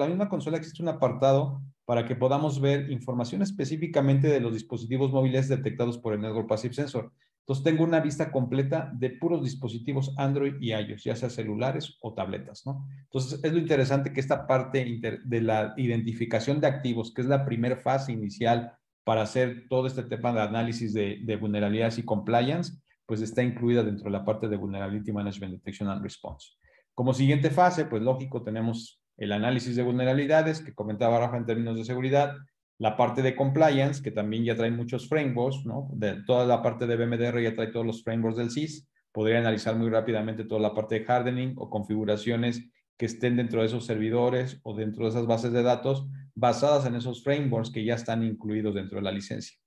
misma consola existe un apartado para que podamos ver información específicamente de los dispositivos móviles detectados por el Network Passive Sensor. Entonces tengo una vista completa de puros dispositivos Android y iOS, ya sea celulares o tabletas, ¿no? Entonces es lo interesante que esta parte de la identificación de activos, que es la primera fase inicial para hacer todo este tema de análisis de vulnerabilidades y compliance, pues está incluida dentro de la parte de Vulnerability Management Detection and Response. Como siguiente fase, pues lógico, tenemos el análisis de vulnerabilidades que comentaba Rafa en términos de seguridad, la parte de compliance, que también ya trae muchos frameworks, ¿no? De toda la parte de VMDR ya trae todos los frameworks del CIS. Podría analizar muy rápidamente toda la parte de hardening o configuraciones que estén dentro de esos servidores o dentro de esas bases de datos basadas en esos frameworks que ya están incluidos dentro de la licencia.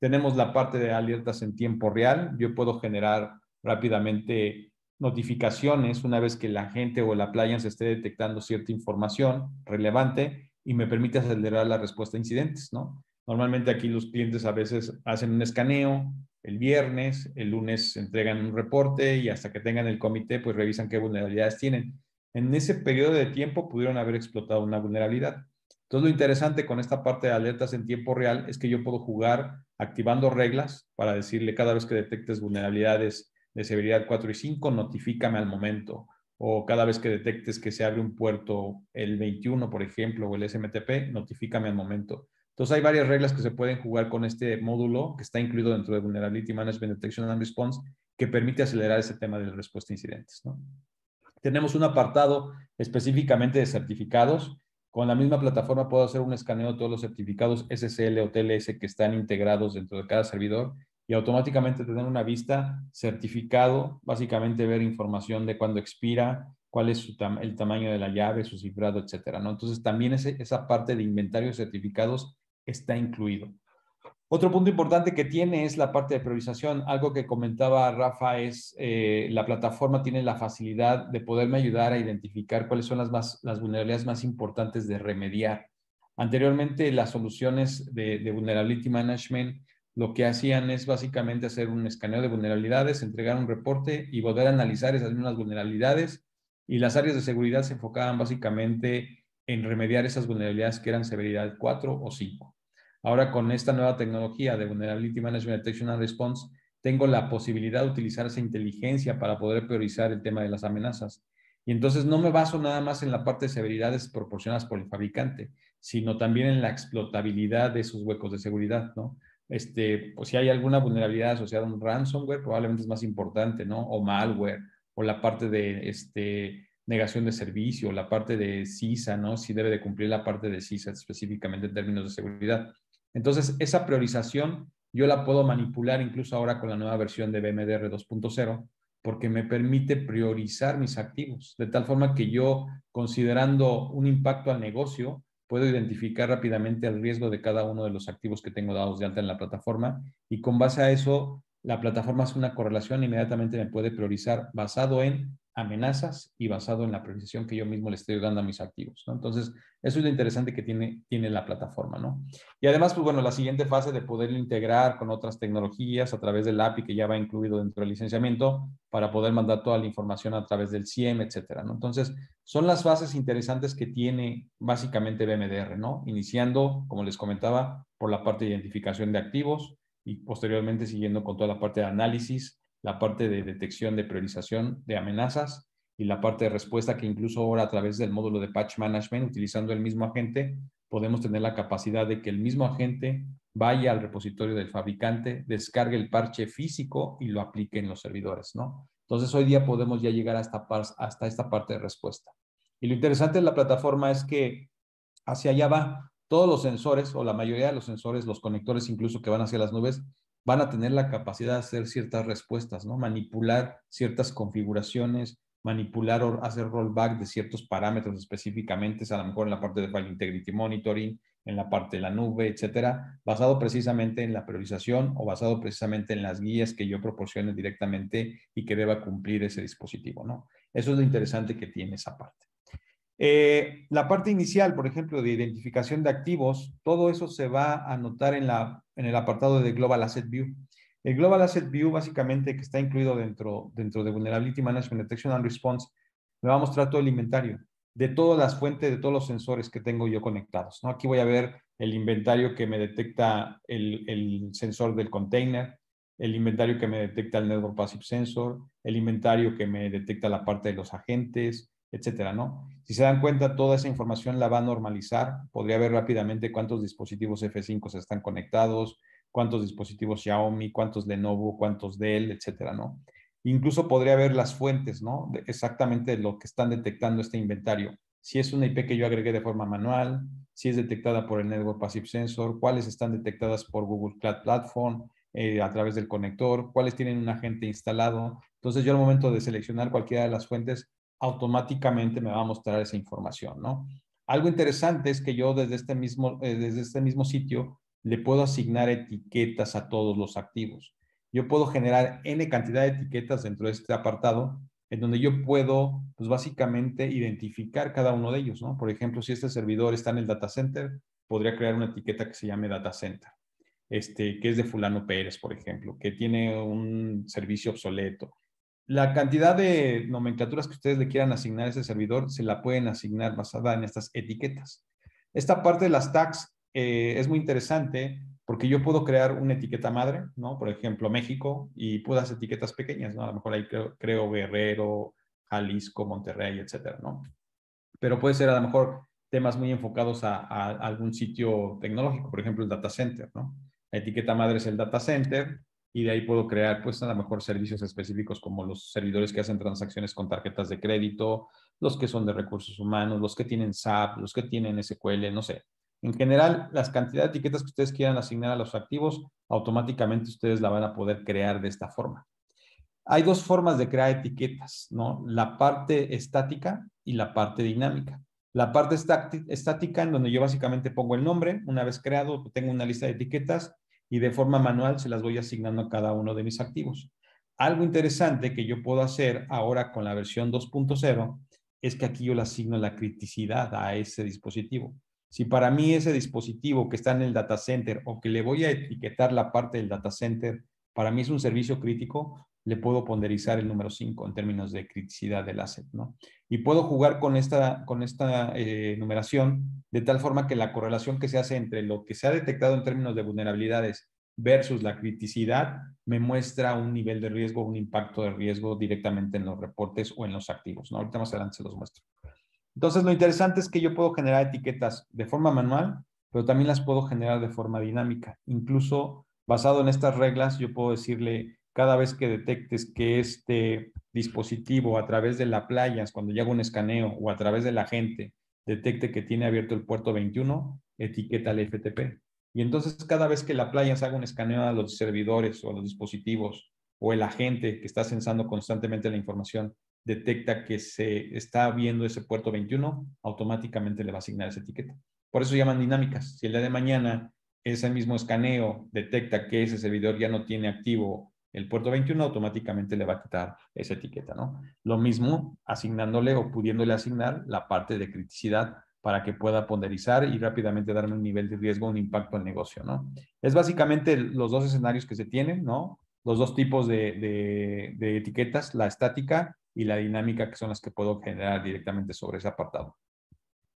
Tenemos la parte de alertas en tiempo real. Yo puedo generar rápidamente notificaciones una vez que la gente o el appliance esté detectando cierta información relevante y me permite acelerar la respuesta a incidentes, ¿no? Normalmente aquí los clientes a veces hacen un escaneo el viernes, el lunes entregan un reporte y hasta que tengan el comité, pues revisan qué vulnerabilidades tienen. En ese periodo de tiempo pudieron haber explotado una vulnerabilidad. Entonces, lo interesante con esta parte de alertas en tiempo real es que yo puedo jugar activando reglas para decirle cada vez que detectes vulnerabilidades de severidad 4 y 5, notifícame al momento. O cada vez que detectes que se abre un puerto el 21, por ejemplo, o el SMTP, notifícame al momento. Entonces, hay varias reglas que se pueden jugar con este módulo que está incluido dentro de Vulnerability Management Detection and Response que permite acelerar ese tema de la respuesta a incidentes, ¿no? Tenemos un apartado específicamente de certificados. Con la misma plataforma puedo hacer un escaneo de todos los certificados SSL o TLS que están integrados dentro de cada servidor y automáticamente tener una vista certificado, básicamente ver información de cuándo expira, cuál es el tamaño de la llave, su cifrado, etcétera, ¿no? Entonces también esa parte de inventario de certificados está incluido. Otro punto importante que tiene es la parte de priorización. Algo que comentaba Rafa es la plataforma tiene la facilidad de poderme ayudar a identificar cuáles son las vulnerabilidades más importantes de remediar. Anteriormente, las soluciones de Vulnerability Management lo que hacían es básicamente hacer un escaneo de vulnerabilidades, entregar un reporte y volver a analizar esas mismas vulnerabilidades. Y las áreas de seguridad se enfocaban básicamente en remediar esas vulnerabilidades que eran severidad 4 o 5. Ahora con esta nueva tecnología de Vulnerability Management Detection and Response, tengo la posibilidad de utilizar esa inteligencia para poder priorizar el tema de las amenazas. Y entonces no me baso nada más en la parte de severidades proporcionadas por el fabricante, sino también en la explotabilidad de esos huecos de seguridad, ¿no? Pues si hay alguna vulnerabilidad asociada a un ransomware, probablemente es más importante, ¿no? O malware, o la parte de negación de servicio, la parte de CISA, ¿no? Si debe de cumplir la parte de CISA específicamente en términos de seguridad. Entonces, esa priorización yo la puedo manipular incluso ahora con la nueva versión de VMDR 2.0 porque me permite priorizar mis activos, de tal forma que yo, considerando un impacto al negocio, puedo identificar rápidamente el riesgo de cada uno de los activos que tengo dados de alta en la plataforma y con base a eso, la plataforma hace una correlación e inmediatamente me puede priorizar basado en amenazas y basado en la priorización que yo mismo le estoy dando a mis activos, ¿no? Entonces, eso es lo interesante que tiene la plataforma, ¿no? Y además, pues bueno, la siguiente fase de poder integrar con otras tecnologías a través del API que ya va incluido dentro del licenciamiento para poder mandar toda la información a través del CIEM, etcétera, ¿no? Entonces, son las fases interesantes que tiene básicamente VMDR, ¿no? Iniciando, como les comentaba, por la parte de identificación de activos y posteriormente siguiendo con toda la parte de análisis, la parte de detección de priorización de amenazas y la parte de respuesta que incluso ahora a través del módulo de patch management, utilizando el mismo agente, podemos tener la capacidad de que el mismo agente vaya al repositorio del fabricante, descargue el parche físico y lo aplique en los servidores, ¿no? Entonces, hoy día podemos ya llegar hasta esta parte de respuesta. Y lo interesante de la plataforma es que hacia allá va. Todos los sensores, o la mayoría de los sensores, los conectores incluso que van hacia las nubes, van a tener la capacidad de hacer ciertas respuestas, ¿no? Manipular ciertas configuraciones, manipular o hacer rollback de ciertos parámetros específicamente, a lo mejor en la parte de File Integrity Monitoring, en la parte de la nube, etcétera, basado precisamente en la priorización o basado precisamente en las guías que yo proporcione directamente y que deba cumplir ese dispositivo, ¿no? Eso es lo interesante que tiene esa parte. La parte inicial, por ejemplo, de identificación de activos, todo eso se va a anotar en el apartado de Global Asset View. El Global Asset View, básicamente, que está incluido dentro de Vulnerability Management Detection and Response, me va a mostrar todo el inventario de todas las fuentes, de todos los sensores que tengo yo conectados, ¿no? Aquí voy a ver el inventario que me detecta el sensor del container, el inventario que me detecta el Network Passive Sensor, el inventario que me detecta la parte de los agentes, etcétera, ¿no? Si se dan cuenta, toda esa información la va a normalizar. Podría ver rápidamente cuántos dispositivos F5 están conectados, cuántos dispositivos Xiaomi, cuántos Lenovo, cuántos Dell, etcétera, ¿no? Incluso podría ver las fuentes, ¿no? Exactamente lo que están detectando este inventario. Si es una IP que yo agregué de forma manual, si es detectada por el Network Passive Sensor, cuáles están detectadas por Google Cloud Platform, a través del conector, cuáles tienen un agente instalado. Entonces yo al momento de seleccionar cualquiera de las fuentes, automáticamente me va a mostrar esa información, ¿no? Algo interesante es que yo desde este mismo sitio le puedo asignar etiquetas a todos los activos. Yo puedo generar N cantidad de etiquetas dentro de este apartado en donde yo puedo, pues básicamente, identificar cada uno de ellos, ¿no? Por ejemplo, si este servidor está en el data center, podría crear una etiqueta que se llame data center, que es de fulano Pérez, por ejemplo, que tiene un servicio obsoleto. La cantidad de nomenclaturas que ustedes le quieran asignar a ese servidor se la pueden asignar basada en estas etiquetas. Esta parte de las tags es muy interesante porque yo puedo crear una etiqueta madre, ¿no? Por ejemplo, México, y puedo hacer etiquetas pequeñas, ¿no? A lo mejor ahí creo Guerrero, Jalisco, Monterrey, etcétera, ¿no? Pero puede ser a lo mejor temas muy enfocados a algún sitio tecnológico, por ejemplo, el data center, ¿no? La etiqueta madre es el data center y de ahí puedo crear, pues, a lo mejor servicios específicos como los servidores que hacen transacciones con tarjetas de crédito, los que son de recursos humanos, los que tienen SAP, los que tienen SQL, no sé. En general, las cantidades de etiquetas que ustedes quieran asignar a los activos, automáticamente ustedes la van a poder crear de esta forma. Hay dos formas de crear etiquetas, ¿no? La parte estática y la parte dinámica. La parte estática, en donde yo básicamente pongo el nombre, una vez creado, tengo una lista de etiquetas y de forma manual se las voy asignando a cada uno de mis activos. Algo interesante que yo puedo hacer ahora con la versión 2.0 es que aquí yo le asigno la criticidad a ese dispositivo. Si para mí ese dispositivo que está en el data center o que le voy a etiquetar la parte del data center, para mí es un servicio crítico, le puedo ponderizar el número 5 en términos de criticidad del asset, ¿no? Y puedo jugar con esta numeración de tal forma que la correlación que se hace entre lo que se ha detectado en términos de vulnerabilidades versus la criticidad me muestra un nivel de riesgo, un impacto de riesgo directamente en los reportes o en los activos, ¿no? Ahorita más adelante se los muestro. Entonces, lo interesante es que yo puedo generar etiquetas de forma manual, pero también las puedo generar de forma dinámica. Incluso basado en estas reglas, yo puedo decirle cada vez que detectes que este dispositivo a través de la appliance, cuando yo hago un escaneo o a través de la agente, detecte que tiene abierto el puerto 21, etiqueta el FTP. Y entonces cada vez que la appliance haga un escaneo a los servidores o a los dispositivos o el agente que está censando constantemente la información, detecta que se está viendo ese puerto 21, automáticamente le va a asignar esa etiqueta. Por eso se llaman dinámicas. Si el día de mañana ese mismo escaneo detecta que ese servidor ya no tiene activo el puerto 21, automáticamente le va a quitar esa etiqueta, ¿no? Lo mismo asignándole o pudiéndole asignar la parte de criticidad para que pueda ponderizar y rápidamente darme un nivel de riesgo, un impacto al negocio, ¿no? Es básicamente los dos escenarios que se tienen, ¿no? Los dos tipos de etiquetas, la estática y la dinámica, que son las que puedo generar directamente sobre ese apartado.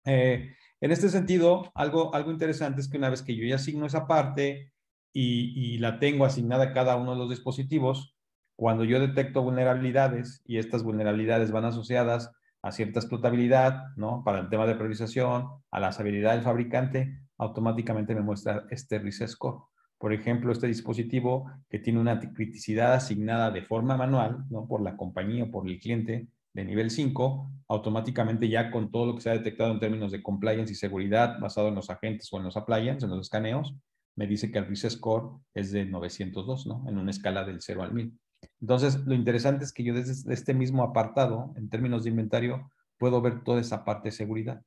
En este sentido, algo interesante es que una vez que yo ya asigno esa parte y la tengo asignada a cada uno de los dispositivos, cuando yo detecto vulnerabilidades y estas vulnerabilidades van asociadas a cierta explotabilidad, ¿no? Para el tema de priorización, a la sabiduría del fabricante, automáticamente me muestra este risk score. Por ejemplo, este dispositivo que tiene una criticidad asignada de forma manual, ¿no? Por la compañía o por el cliente de nivel 5, automáticamente ya con todo lo que se ha detectado en términos de compliance y seguridad basado en los agentes o en los appliance, en los escaneos, me dice que el risk score es de 902, ¿no? En una escala del 0 al 1000. Entonces, lo interesante es que yo desde este mismo apartado, en términos de inventario, puedo ver toda esa parte de seguridad.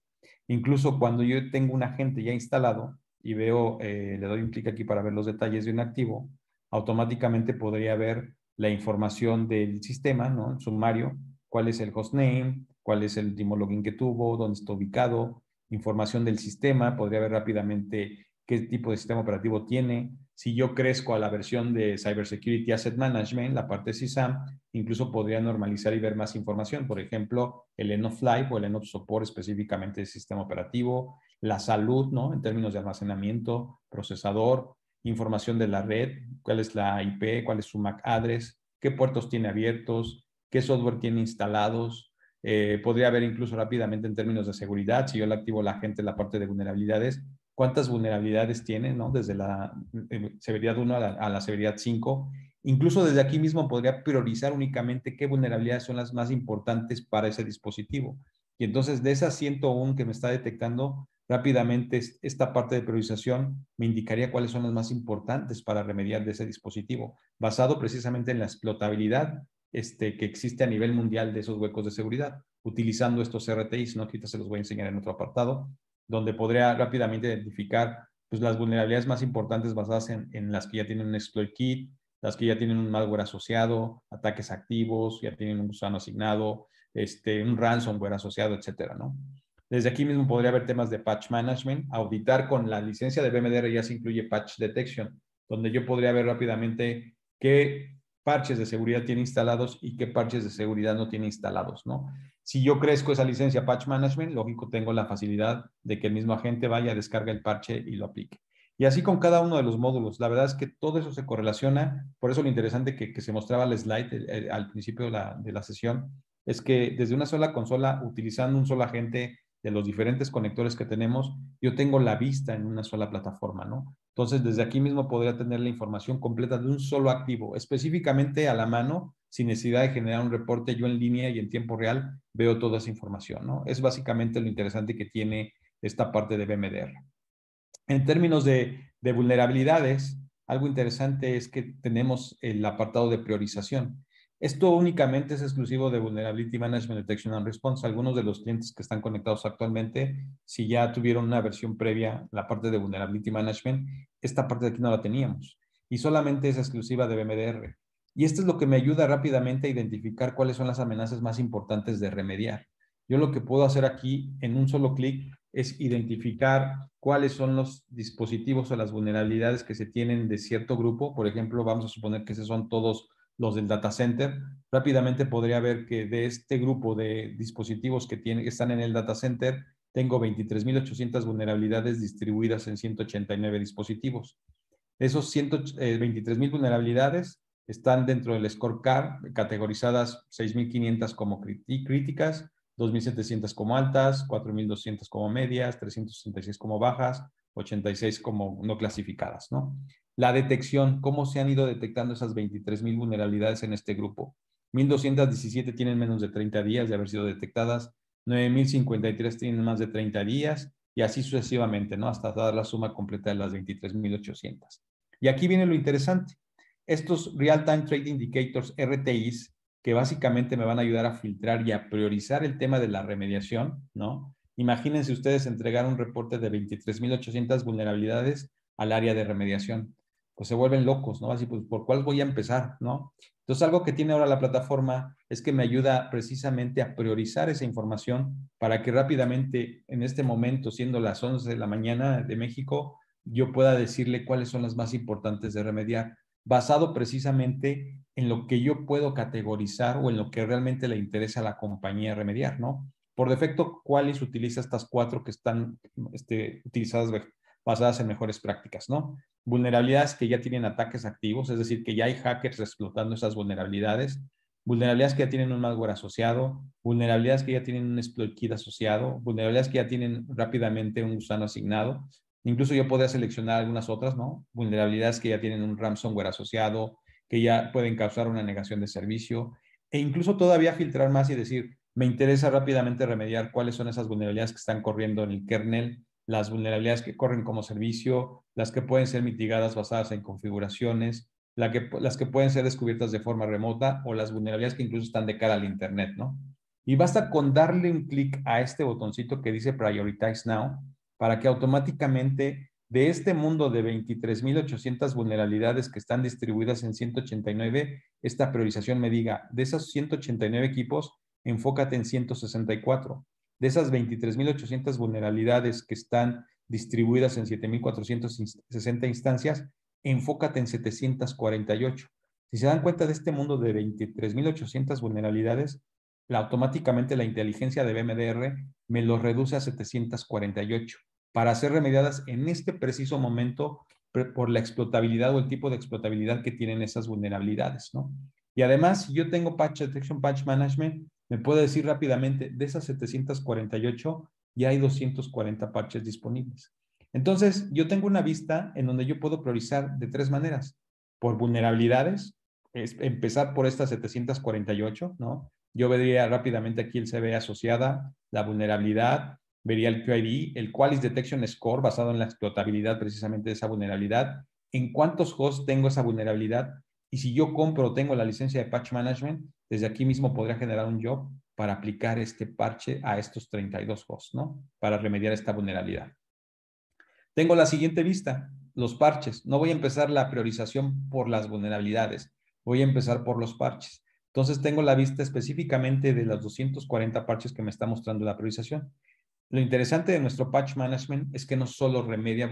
Incluso cuando yo tengo un agente ya instalado y veo, le doy un clic aquí para ver los detalles de un activo, automáticamente podría ver la información del sistema, ¿no? El sumario, cuál es el hostname, cuál es el último login que tuvo, dónde está ubicado, información del sistema, podría ver rápidamente qué tipo de sistema operativo tiene. Si yo crezco a la versión de Cybersecurity Asset Management, la parte de CISAM, incluso podría normalizar y ver más información. Por ejemplo, el end of life o el end of support específicamente del sistema operativo, la salud, ¿no? En términos de almacenamiento, procesador, información de la red, cuál es la IP, cuál es su MAC address, qué puertos tiene abiertos, qué software tiene instalados. Podría ver incluso rápidamente en términos de seguridad, si yo le activo la agente en la parte de vulnerabilidades, cuántas vulnerabilidades tiene, ¿no? Desde la severidad 1 a la severidad 5. Incluso desde aquí mismo podría priorizar únicamente qué vulnerabilidades son las más importantes para ese dispositivo. Y entonces de esas 101 que me está detectando, rápidamente esta parte de priorización me indicaría cuáles son las más importantes para remediar de ese dispositivo, basado precisamente en la explotabilidad que existe a nivel mundial de esos huecos de seguridad. utilizando estos RTIs, ¿no? Que ahorita se los voy a enseñar en otro apartado, donde podría rápidamente identificar pues, las vulnerabilidades más importantes basadas en las que ya tienen un exploit kit, las que ya tienen un malware asociado, ataques activos, ya tienen un gusano asignado, un ransomware asociado, etcétera, ¿no? Desde aquí mismo podría haber temas de patch management, auditar con la licencia de VMDR ya se incluye patch detection, donde yo podría ver rápidamente qué parches de seguridad tiene instalados y qué parches de seguridad no tiene instalados, ¿no? Si yo crezco esa licencia patch management, lógico, tengo la facilidad de que el mismo agente vaya, descargue el parche y lo aplique. Y así con cada uno de los módulos. La verdad es que todo eso se correlaciona. Por eso lo interesante que se mostraba el slide al principio de la sesión es que desde una sola consola, utilizando un solo agente de los diferentes conectores que tenemos, yo tengo la vista en una sola plataforma, ¿no? Entonces, desde aquí mismo podría tener la información completa de un solo activo, específicamente a la mano, sin necesidad de generar un reporte. Yo en línea y en tiempo real veo toda esa información, ¿no? Es básicamente lo interesante que tiene esta parte de VMDR. En términos de vulnerabilidades, algo interesante es que tenemos el apartado de priorización. Esto únicamente es exclusivo de Vulnerability Management Detection and Response. Algunos de los clientes que están conectados actualmente, si ya tuvieron una versión previa, la parte de Vulnerability Management, esta parte de aquí no la teníamos. Y solamente es exclusiva de VMDR. Y esto es lo que me ayuda rápidamente a identificar cuáles son las amenazas más importantes de remediar. Yo lo que puedo hacer aquí en un solo clic es identificar cuáles son los dispositivos o las vulnerabilidades que se tienen de cierto grupo. Por ejemplo, vamos a suponer que esos son todos los del data center. Rápidamente podría ver que de este grupo de dispositivos que están en el data center, tengo 23.800 vulnerabilidades distribuidas en 189 dispositivos. Esos 23.000 vulnerabilidades están dentro del scorecard, categorizadas 6.500 como críticas, 2.700 como altas, 4.200 como medias, 366 como bajas, 86 como no clasificadas, ¿no? La detección, ¿cómo se han ido detectando esas 23.000 vulnerabilidades en este grupo? 1.217 tienen menos de 30 días de haber sido detectadas, 9.053 tienen más de 30 días y así sucesivamente, ¿no? Hasta dar la suma completa de las 23.800. Y aquí viene lo interesante. Estos Real-Time Trade Indicators, RTIs, que básicamente me van a ayudar a filtrar y a priorizar el tema de la remediación, ¿no? Imagínense ustedes entregar un reporte de 23.800 vulnerabilidades al área de remediación. Pues se vuelven locos, ¿no? Así, pues, ¿por cuál voy a empezar, no? Entonces, algo que tiene ahora la plataforma es que me ayuda precisamente a priorizar esa información para que rápidamente, en este momento, siendo las 11 de la mañana de México, yo pueda decirle cuáles son las más importantes de remediar, basado precisamente en lo que yo puedo categorizar o en lo que realmente le interesa a la compañía remediar, ¿no? Por defecto, Qualys utiliza estas 4 que están utilizadas basadas en mejores prácticas, ¿no? Vulnerabilidades que ya tienen ataques activos, es decir, que ya hay hackers explotando esas vulnerabilidades, vulnerabilidades que ya tienen un malware asociado, vulnerabilidades que ya tienen un exploit kit asociado, vulnerabilidades que ya tienen rápidamente un gusano asignado. Incluso yo podría seleccionar algunas otras, ¿no? Vulnerabilidades que ya tienen un ransomware asociado, que ya pueden causar una negación de servicio, e incluso todavía filtrar más y decir, me interesa rápidamente remediar cuáles son esas vulnerabilidades que están corriendo en el kernel, las vulnerabilidades que corren como servicio, las que pueden ser mitigadas basadas en configuraciones, las que pueden ser descubiertas de forma remota o las vulnerabilidades que incluso están de cara al Internet, ¿no? Y basta con darle un clic a este botoncito que dice Prioritize Now para que automáticamente de este mundo de 23.800 vulnerabilidades que están distribuidas en 189, esta priorización me diga, de esos 189 equipos, enfócate en 164. De esas 23.800 vulnerabilidades que están distribuidas en 7.460 instancias, enfócate en 748. Si se dan cuenta de este mundo de 23.800 vulnerabilidades, automáticamente la inteligencia de VMDR me lo reduce a 748 para ser remediadas en este preciso momento por la explotabilidad o el tipo de explotabilidad que tienen esas vulnerabilidades, ¿no? Y además, si yo tengo Patch Detection, Patch Management, me puede decir rápidamente, de esas 748, ya hay 240 parches disponibles. Entonces, yo tengo una vista en donde yo puedo priorizar de 3 maneras. Por vulnerabilidades, empezar por estas 748, ¿no? Yo vería rápidamente aquí el CVE asociada, la vulnerabilidad, vería el QID, el Qualys Detection Score basado en la explotabilidad precisamente de esa vulnerabilidad, en cuántos hosts tengo esa vulnerabilidad, y si yo compro o tengo la licencia de Patch Management, desde aquí mismo podría generar un job para aplicar este parche a estos 32 hosts, ¿no? Para remediar esta vulnerabilidad. Tengo la siguiente vista, los parches. No voy a empezar la priorización por las vulnerabilidades, voy a empezar por los parches. Entonces tengo la vista específicamente de los 240 parches que me está mostrando la priorización. Lo interesante de nuestro patch management es que no solo remedia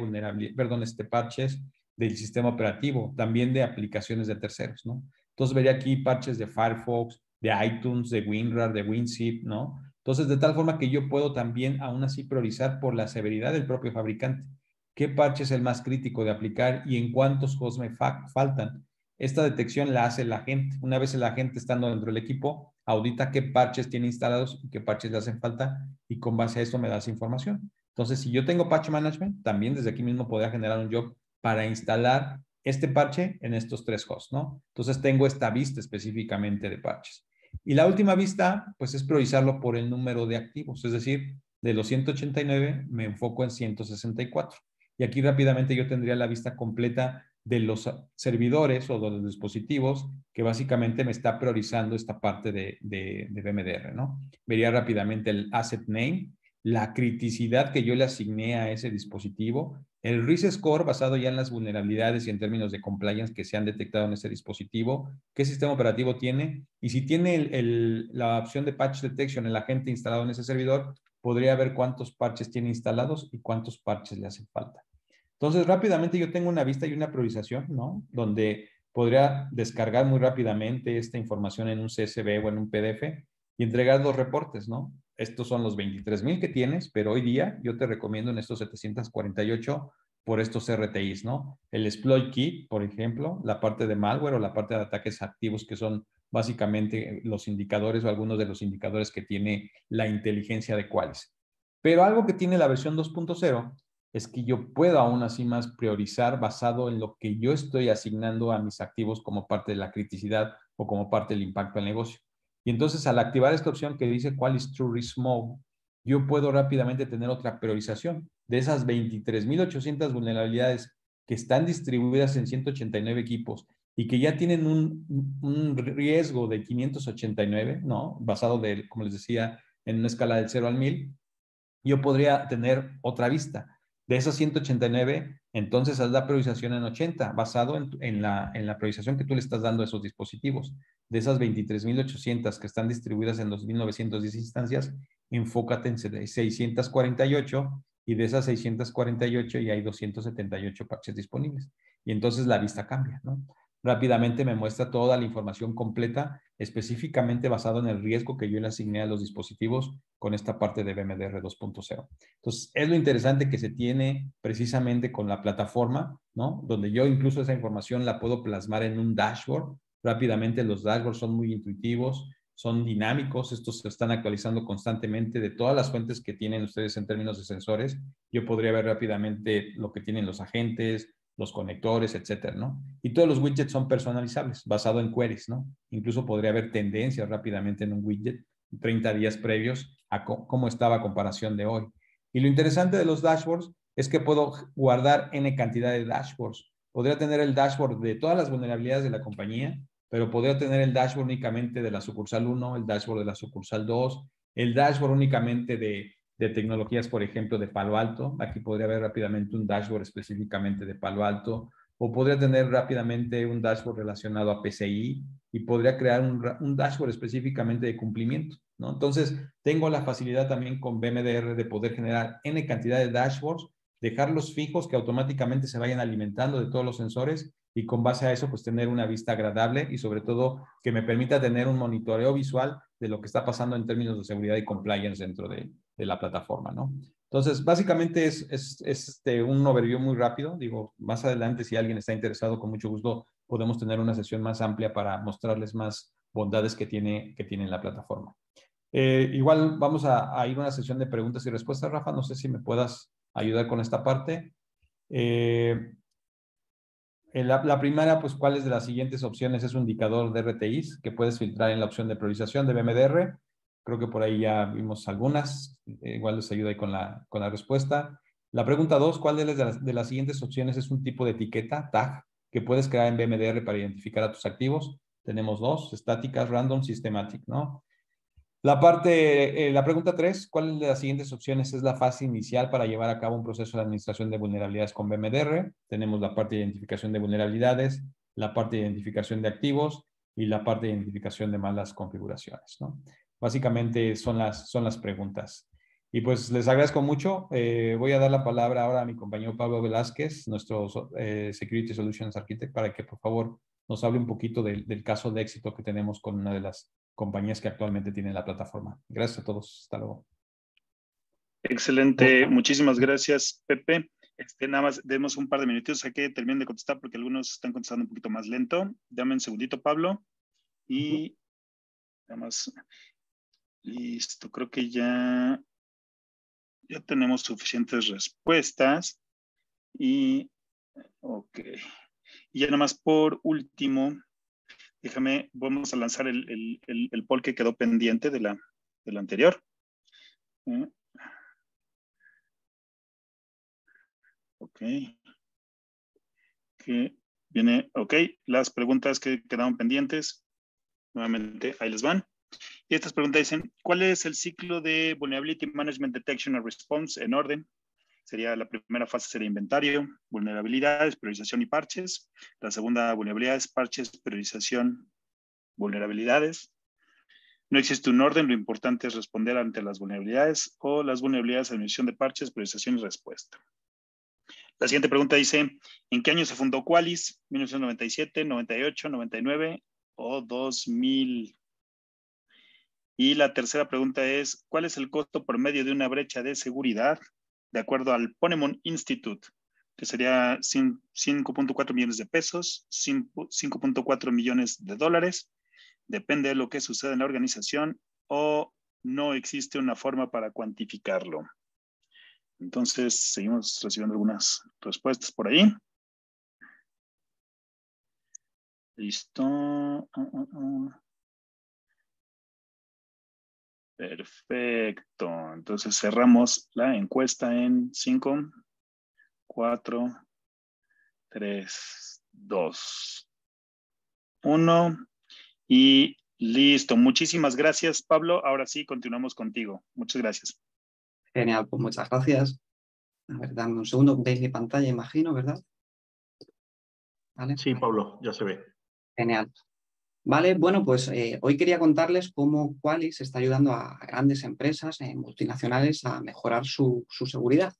parches del sistema operativo, también de aplicaciones de terceros, ¿no? Entonces vería aquí parches de Firefox, de iTunes, de WinRAR, de WinZip, ¿no? Entonces, de tal forma que yo puedo también aún así priorizar por la severidad del propio fabricante. ¿Qué parche es el más crítico de aplicar y en cuántos hosts me faltan? Esta detección la hace la gente. Una vez el agente estando dentro del equipo, audita qué parches tiene instalados y qué parches le hacen falta y con base a eso me das información. Entonces, si yo tengo patch management, también desde aquí mismo podría generar un job para instalar este parche en estos 3 hosts, ¿no? Entonces, tengo esta vista específicamente de parches. Y la última vista, pues es priorizarlo por el número de activos, es decir, de los 189 me enfoco en 164. Y aquí rápidamente yo tendría la vista completa de los servidores o de los dispositivos que básicamente me está priorizando esta parte de VMDR, ¿no? Vería rápidamente el asset name, la criticidad que yo le asigné a ese dispositivo, el risk score basado ya en las vulnerabilidades y en términos de compliance que se han detectado en ese dispositivo, qué sistema operativo tiene y si tiene la opción de patch detection, el agente instalado en ese servidor, podría ver cuántos parches tiene instalados y cuántos parches le hacen falta. Entonces, rápidamente yo tengo una vista y una priorización, ¿no? Donde podría descargar muy rápidamente esta información en un CSV o en un PDF y entregar 2 reportes, ¿no? Estos son los 23,000 que tienes, pero hoy día yo te recomiendo en estos 748 por estos RTIs, ¿no? El exploit kit, por ejemplo, la parte de malware o la parte de ataques activos que son básicamente los indicadores o algunos de los indicadores que tiene la inteligencia de Qualys. Pero algo que tiene la versión 2.0 es que yo puedo aún así más priorizar basado en lo que yo estoy asignando a mis activos como parte de la criticidad o como parte del impacto al negocio. Y entonces al activar esta opción que dice Qualys True Risk Mode, yo puedo rápidamente tener otra priorización de esas 23,800 vulnerabilidades que están distribuidas en 189 equipos y que ya tienen un riesgo de 589, ¿no? Basado de, como les decía, en una escala del 0 al 1000, yo podría tener otra vista. De esas 189, entonces haz la priorización en 80, basado en la priorización que tú le estás dando a esos dispositivos. De esas 23,800 que están distribuidas en 2,910 instancias, enfócate en 648 y de esas 648 ya hay 278 parches disponibles. Y entonces la vista cambia, ¿no? Rápidamente me muestra toda la información completa, específicamente basado en el riesgo que yo le asigné a los dispositivos con esta parte de VMDR 2.0. Entonces, es lo interesante que se tiene precisamente con la plataforma, ¿no? Donde yo incluso esa información la puedo plasmar en un dashboard. Rápidamente los dashboards son muy intuitivos, son dinámicos, estos se están actualizando constantemente de todas las fuentes que tienen ustedes en términos de sensores. Yo podría ver rápidamente lo que tienen los agentes, los conectores, etcétera, ¿no? Y todos los widgets son personalizables, basado en queries, ¿no? Incluso podría haber tendencias rápidamente en un widget 30 días previos a cómo estaba a comparación de hoy. Y lo interesante de los dashboards es que puedo guardar N cantidad de dashboards. Podría tener el dashboard de todas las vulnerabilidades de la compañía, pero podría tener el dashboard únicamente de la sucursal 1, el dashboard de la sucursal 2, el dashboard únicamente de tecnologías, por ejemplo, de Palo Alto. Aquí podría ver rápidamente un dashboard específicamente de Palo Alto, o podría tener rápidamente un dashboard relacionado a PCI y podría crear un dashboard específicamente de cumplimiento, ¿no? Entonces, tengo la facilidad también con VMDR de poder generar N cantidad de dashboards, dejarlos fijos que automáticamente se vayan alimentando de todos los sensores y con base a eso, pues tener una vista agradable y sobre todo que me permita tener un monitoreo visual de lo que está pasando en términos de seguridad y compliance dentro de la plataforma, ¿no? Entonces, básicamente es un overview muy rápido. Digo, más adelante, si alguien está interesado, con mucho gusto podemos tener una sesión más amplia para mostrarles más bondades que tiene la plataforma. Igual vamos a ir a una sesión de preguntas y respuestas, Rafa. No sé si me puedas ayudar con esta parte. La primera, pues, ¿cuáles de las siguientes opciones es un indicador de RTIs que puedes filtrar en la opción de priorización de VMDR? Creo que por ahí ya vimos algunas. Igual les ayuda ahí con la respuesta. La pregunta 2, ¿cuál de las siguientes opciones es un tipo de etiqueta, tag, que puedes crear en VMDR para identificar a tus activos? Tenemos 2, estáticas, random, systematic, ¿no? La pregunta 3, ¿cuál de las siguientes opciones es la fase inicial para llevar a cabo un proceso de administración de vulnerabilidades con BMDR? Tenemos la parte de identificación de vulnerabilidades, la parte de identificación de activos y la parte de identificación de malas configuraciones, ¿no? Básicamente son las preguntas. Y pues les agradezco mucho. Voy a dar la palabra ahora a mi compañero Pablo Velázquez, nuestro Security Solutions Architect, para que por favor nos hable un poquito del caso de éxito que tenemos con una de las compañías que actualmente tienen la plataforma. Gracias a todos. Hasta luego. Excelente. Muchísimas gracias, Pepe. Nada más demos un par de minutitos a que terminen de contestar porque algunos están contestando un poquito más lento. Dame un segundito, Pablo. Y nada más. Listo. Creo que ya tenemos suficientes respuestas. Y, ok. Y ya nada más por último, vamos a lanzar el poll que quedó pendiente de la anterior. Ok. Que viene, ok. Las preguntas que quedaron pendientes, nuevamente ahí les van. Y estas preguntas dicen, ¿cuál es el ciclo de Vulnerability Management Detection and Response en orden? Sería la primera fase sería inventario, vulnerabilidades, priorización y parches. La segunda, vulnerabilidades, parches, priorización, vulnerabilidades. No existe un orden, lo importante es responder ante las vulnerabilidades o las vulnerabilidades, admisión de parches, priorización y respuesta. La siguiente pregunta dice, ¿en qué año se fundó Qualys? ¿1997, 98, 99 o 2000? Y la tercera pregunta es, ¿cuál es el costo por medio de una brecha de seguridad? De acuerdo al Ponemon Institute, que sería 5.4 millones de pesos, 5.4 millones de dólares. Depende de lo que suceda en la organización o no existe una forma para cuantificarlo. Entonces, seguimos recibiendo algunas respuestas por ahí. Listo. Perfecto. Entonces, cerramos la encuesta en 5, 4, 3, 2, 1. Y listo. Muchísimas gracias, Pablo. Ahora sí, continuamos contigo. Muchas gracias. Genial, pues muchas gracias. A ver, dame un segundo. ¿Veis mi pantalla, imagino, verdad? ¿Vale? Sí, Pablo, ya se ve. Genial. Vale, bueno, pues hoy quería contarles cómo Qualys está ayudando a grandes empresas multinacionales a mejorar su seguridad.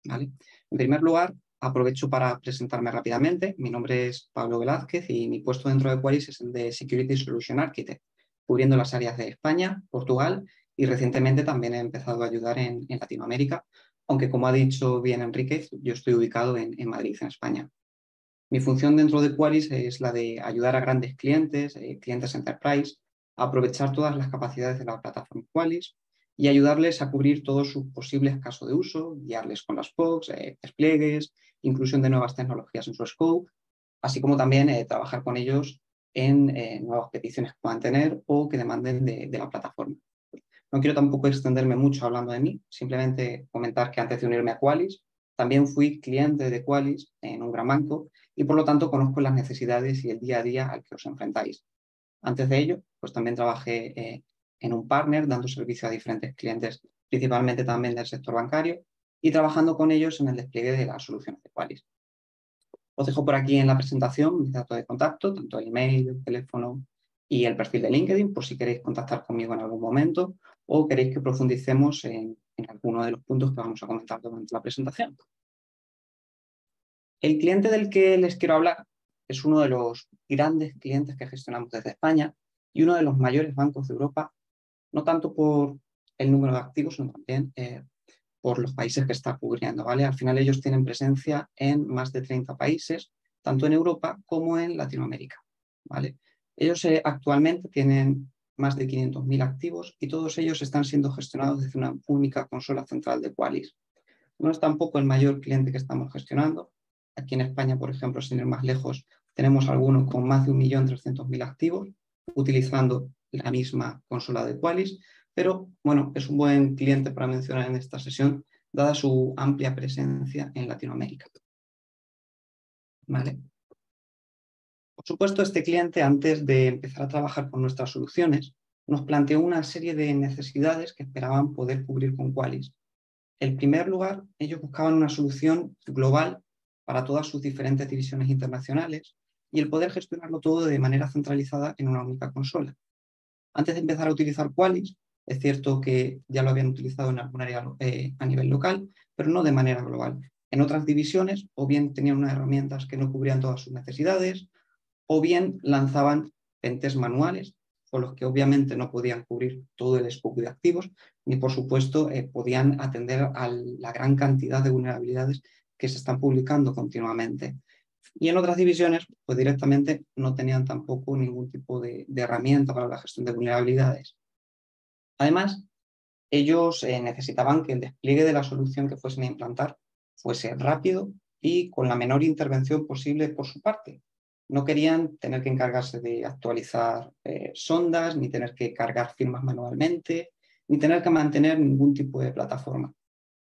¿Vale? En primer lugar, aprovecho para presentarme rápidamente. Mi nombre es Pablo Velázquez y mi puesto dentro de Qualys es el de Security Solution Architect, cubriendo las áreas de España, Portugal y recientemente también he empezado a ayudar en Latinoamérica, aunque como ha dicho bien Enrique, yo estoy ubicado en Madrid, en España. Mi función dentro de Qualys es la de ayudar a grandes clientes, clientes enterprise, a aprovechar todas las capacidades de la plataforma Qualys y ayudarles a cubrir todos sus posibles casos de uso, guiarles con las POCs, despliegues, inclusión de nuevas tecnologías en su scope, así como también trabajar con ellos en nuevas peticiones que puedan tener o que demanden de la plataforma. No quiero tampoco extenderme mucho hablando de mí, simplemente comentar que antes de unirme a Qualys, también fui cliente de Qualys en un gran banco y por lo tanto conozco las necesidades y el día a día al que os enfrentáis. Antes de ello, pues también trabajé en un partner dando servicio a diferentes clientes, principalmente también del sector bancario, y trabajando con ellos en el despliegue de las soluciones de Qualys. Os dejo por aquí en la presentación mis datos de contacto, tanto el email, el teléfono y el perfil de LinkedIn, por si queréis contactar conmigo en algún momento o queréis que profundicemos en alguno de los puntos que vamos a comentar durante la presentación. El cliente del que les quiero hablar es uno de los grandes clientes que gestionamos desde España y uno de los mayores bancos de Europa, no tanto por el número de activos, sino también por los países que está cubriendo, ¿vale? Al final ellos tienen presencia en más de 30 países, tanto en Europa como en Latinoamérica, ¿vale? Ellos actualmente tienen más de 500.000 activos y todos ellos están siendo gestionados desde una única consola central de Qualys. No es tampoco el mayor cliente que estamos gestionando. Aquí en España, por ejemplo, sin ir más lejos, tenemos algunos con más de 1.300.000 activos utilizando la misma consola de Qualys, pero bueno, es un buen cliente para mencionar en esta sesión, dada su amplia presencia en Latinoamérica. ¿Vale? Por supuesto, este cliente, antes de empezar a trabajar con nuestras soluciones, nos planteó una serie de necesidades que esperaban poder cubrir con Qualys. En primer lugar, ellos buscaban una solución global para todas sus diferentes divisiones internacionales y el poder gestionarlo todo de manera centralizada en una única consola. Antes de empezar a utilizar Qualys, es cierto que ya lo habían utilizado en algún área a nivel local, pero no de manera global. En otras divisiones, o bien tenían unas herramientas que no cubrían todas sus necesidades, o bien lanzaban pentest manuales, con los que obviamente no podían cubrir todo el scope de activos, ni por supuesto podían atender a la gran cantidad de vulnerabilidades que se están publicando continuamente. Y en otras divisiones, pues directamente no tenían tampoco ningún tipo de herramienta para la gestión de vulnerabilidades. Además, ellos necesitaban que el despliegue de la solución que fuesen a implantar fuese rápido y con la menor intervención posible por su parte. No querían tener que encargarse de actualizar sondas, ni tener que cargar firmas manualmente, ni tener que mantener ningún tipo de plataforma.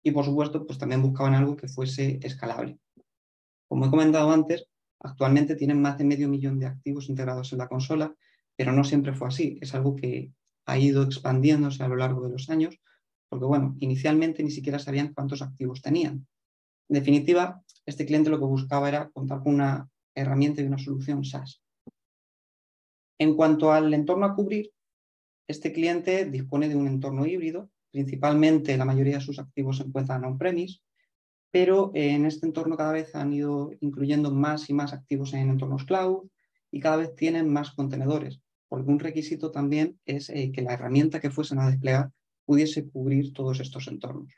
Y por supuesto, pues también buscaban algo que fuese escalable. Como he comentado antes, actualmente tienen más de 500.000 de activos integrados en la consola, pero no siempre fue así. Es algo que ha ido expandiéndose a lo largo de los años, porque bueno, inicialmente ni siquiera sabían cuántos activos tenían. En definitiva, este cliente lo que buscaba era contar con una herramienta y una solución SaaS. En cuanto al entorno a cubrir, este cliente dispone de un entorno híbrido, principalmente la mayoría de sus activos se encuentran on-premise, pero en este entorno cada vez han ido incluyendo más y más activos en entornos cloud y cada vez tienen más contenedores, porque un requisito también es que la herramienta que fuesen a desplegar pudiese cubrir todos estos entornos.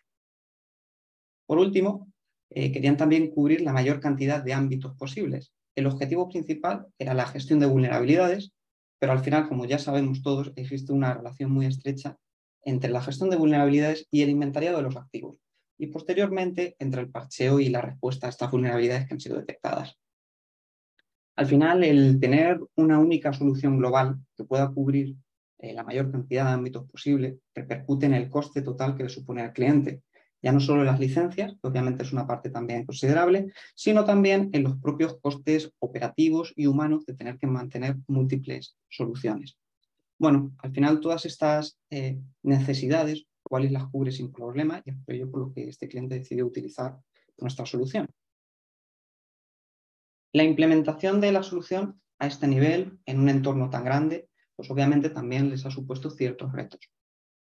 Por último, querían también cubrir la mayor cantidad de ámbitos posibles. El objetivo principal era la gestión de vulnerabilidades, pero al final, como ya sabemos todos, existe una relación muy estrecha entre la gestión de vulnerabilidades y el inventariado de los activos, y posteriormente entre el parcheo y la respuesta a estas vulnerabilidades que han sido detectadas. Al final, el tener una única solución global que pueda cubrir la mayor cantidad de ámbitos posible repercute en el coste total que le supone al cliente. Ya no solo en las licencias, que obviamente es una parte también considerable, sino también en los propios costes operativos y humanos de tener que mantener múltiples soluciones. Bueno, al final todas estas necesidades, Qualys las cubre sin problema y es por ello por lo que este cliente decidió utilizar nuestra solución. La implementación de la solución a este nivel, en un entorno tan grande, pues obviamente también les ha supuesto ciertos retos.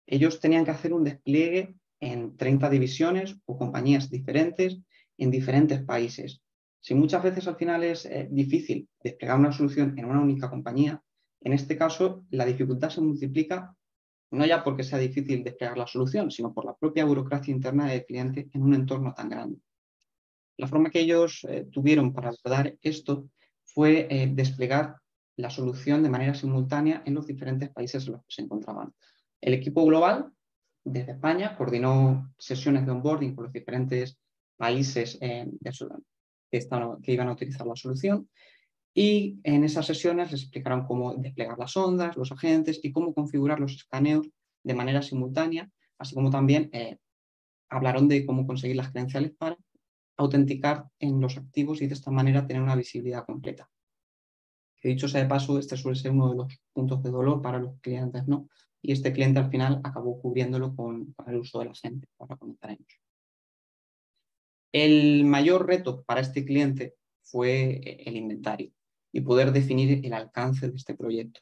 Ellos tenían que hacer un despliegue en 30 divisiones o compañías diferentes en diferentes países. Si muchas veces al final es difícil desplegar una solución en una única compañía, en este caso la dificultad se multiplica no ya porque sea difícil desplegar la solución, sino por la propia burocracia interna del cliente en un entorno tan grande. La forma que ellos tuvieron para abordar esto fue desplegar la solución de manera simultánea en los diferentes países en los que se encontraban. El equipo global, desde España, coordinó sesiones de onboarding con los diferentes países que iban a utilizar la solución y en esas sesiones les explicaron cómo desplegar las ondas, los agentes y cómo configurar los escaneos de manera simultánea, así como también hablaron de cómo conseguir las credenciales para autenticar en los activos y de esta manera tener una visibilidad completa. Que dicho sea de paso, este suele ser uno de los puntos de dolor para los clientes, ¿no? Y este cliente al final acabó cubriéndolo con el uso de la gente, ahora comentaremos. El mayor reto para este cliente fue el inventario y poder definir el alcance de este proyecto.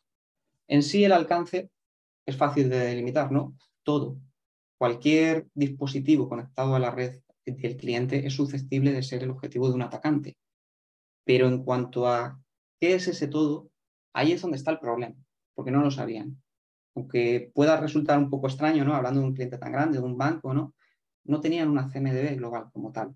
En sí el alcance es fácil de delimitar, ¿no? Todo, cualquier dispositivo conectado a la red del cliente es susceptible de ser el objetivo de un atacante. Pero en cuanto a qué es ese todo, ahí es donde está el problema, porque no lo sabían. Aunque pueda resultar un poco extraño, ¿no? Hablando de un cliente tan grande, de un banco, ¿no? No tenían una CMDB global como tal.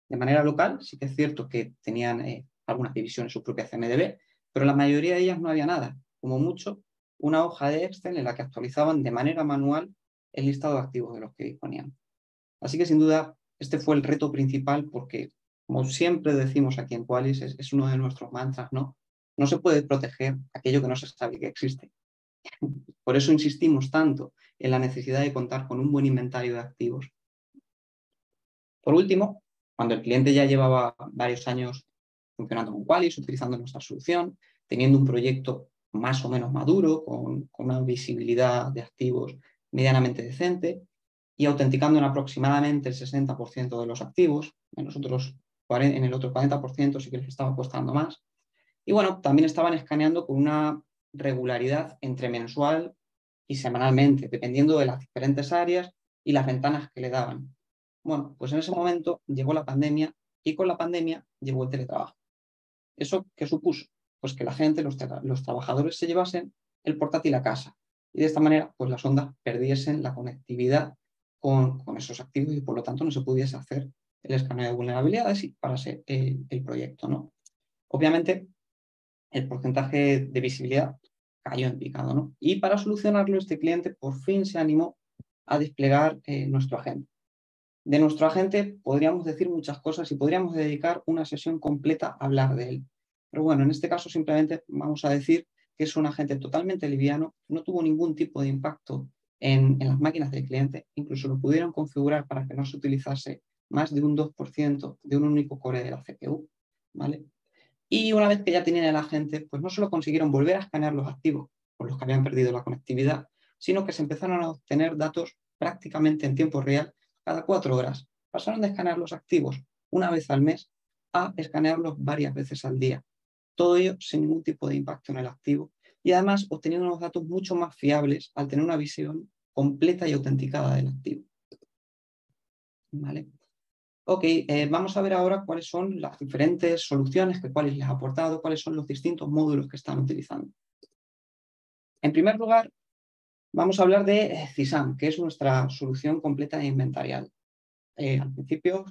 De manera local, sí que es cierto que tenían algunas divisiones su propia CMDB, pero la mayoría de ellas no había nada. Como mucho, una hoja de Excel en la que actualizaban de manera manual el listado de activos de los que disponían. Así que sin duda este fue el reto principal porque, como siempre decimos aquí en Qualys, es uno de nuestros mantras, ¿no? No se puede proteger aquello que no se sabe que existe. Por eso insistimos tanto en la necesidad de contar con un buen inventario de activos. Por último, cuando el cliente ya llevaba varios años funcionando con Qualys, utilizando nuestra solución, teniendo un proyecto más o menos maduro, con una visibilidad de activos medianamente decente y autenticando en aproximadamente el 60% de los activos. En el otro 40% sí que les estaba costando más. Y bueno, también estaban escaneando con una regularidad entre mensual y semanalmente, dependiendo de las diferentes áreas y las ventanas que le daban. Bueno, pues en ese momento llegó la pandemia y con la pandemia llegó el teletrabajo. ¿Eso qué supuso? Pues que la gente, los trabajadores se llevasen el portátil a casa y de esta manera pues las ondas perdiesen la conectividad con esos activos y por lo tanto no se pudiese hacer el escaneo de vulnerabilidades y parase el proyecto, ¿no? Obviamente el porcentaje de visibilidad cayó en picado, ¿no? Y para solucionarlo este cliente por fin se animó a desplegar nuestro agente. De nuestro agente podríamos decir muchas cosas y podríamos dedicar una sesión completa a hablar de él. Pero bueno, en este caso simplemente vamos a decir que es un agente totalmente liviano, no tuvo ningún tipo de impacto en las máquinas del cliente, incluso lo pudieron configurar para que no se utilizase más de un 2% de un único core de la CPU, ¿vale? Y una vez que ya tenían el agente, pues no solo consiguieron volver a escanear los activos con los que habían perdido la conectividad, sino que se empezaron a obtener datos prácticamente en tiempo real cada 4 horas. Pasaron de escanear los activos una vez al mes a escanearlos varias veces al día. Todo ello sin ningún tipo de impacto en el activo y además obteniendo unos datos mucho más fiables al tener una visión completa y autenticada del activo. ¿Vale? Ok, vamos a ver ahora cuáles son las diferentes soluciones que Qualys les ha aportado, cuáles son los distintos módulos que están utilizando. En primer lugar, vamos a hablar de CISAM, que es nuestra solución completa e inventarial. Al principio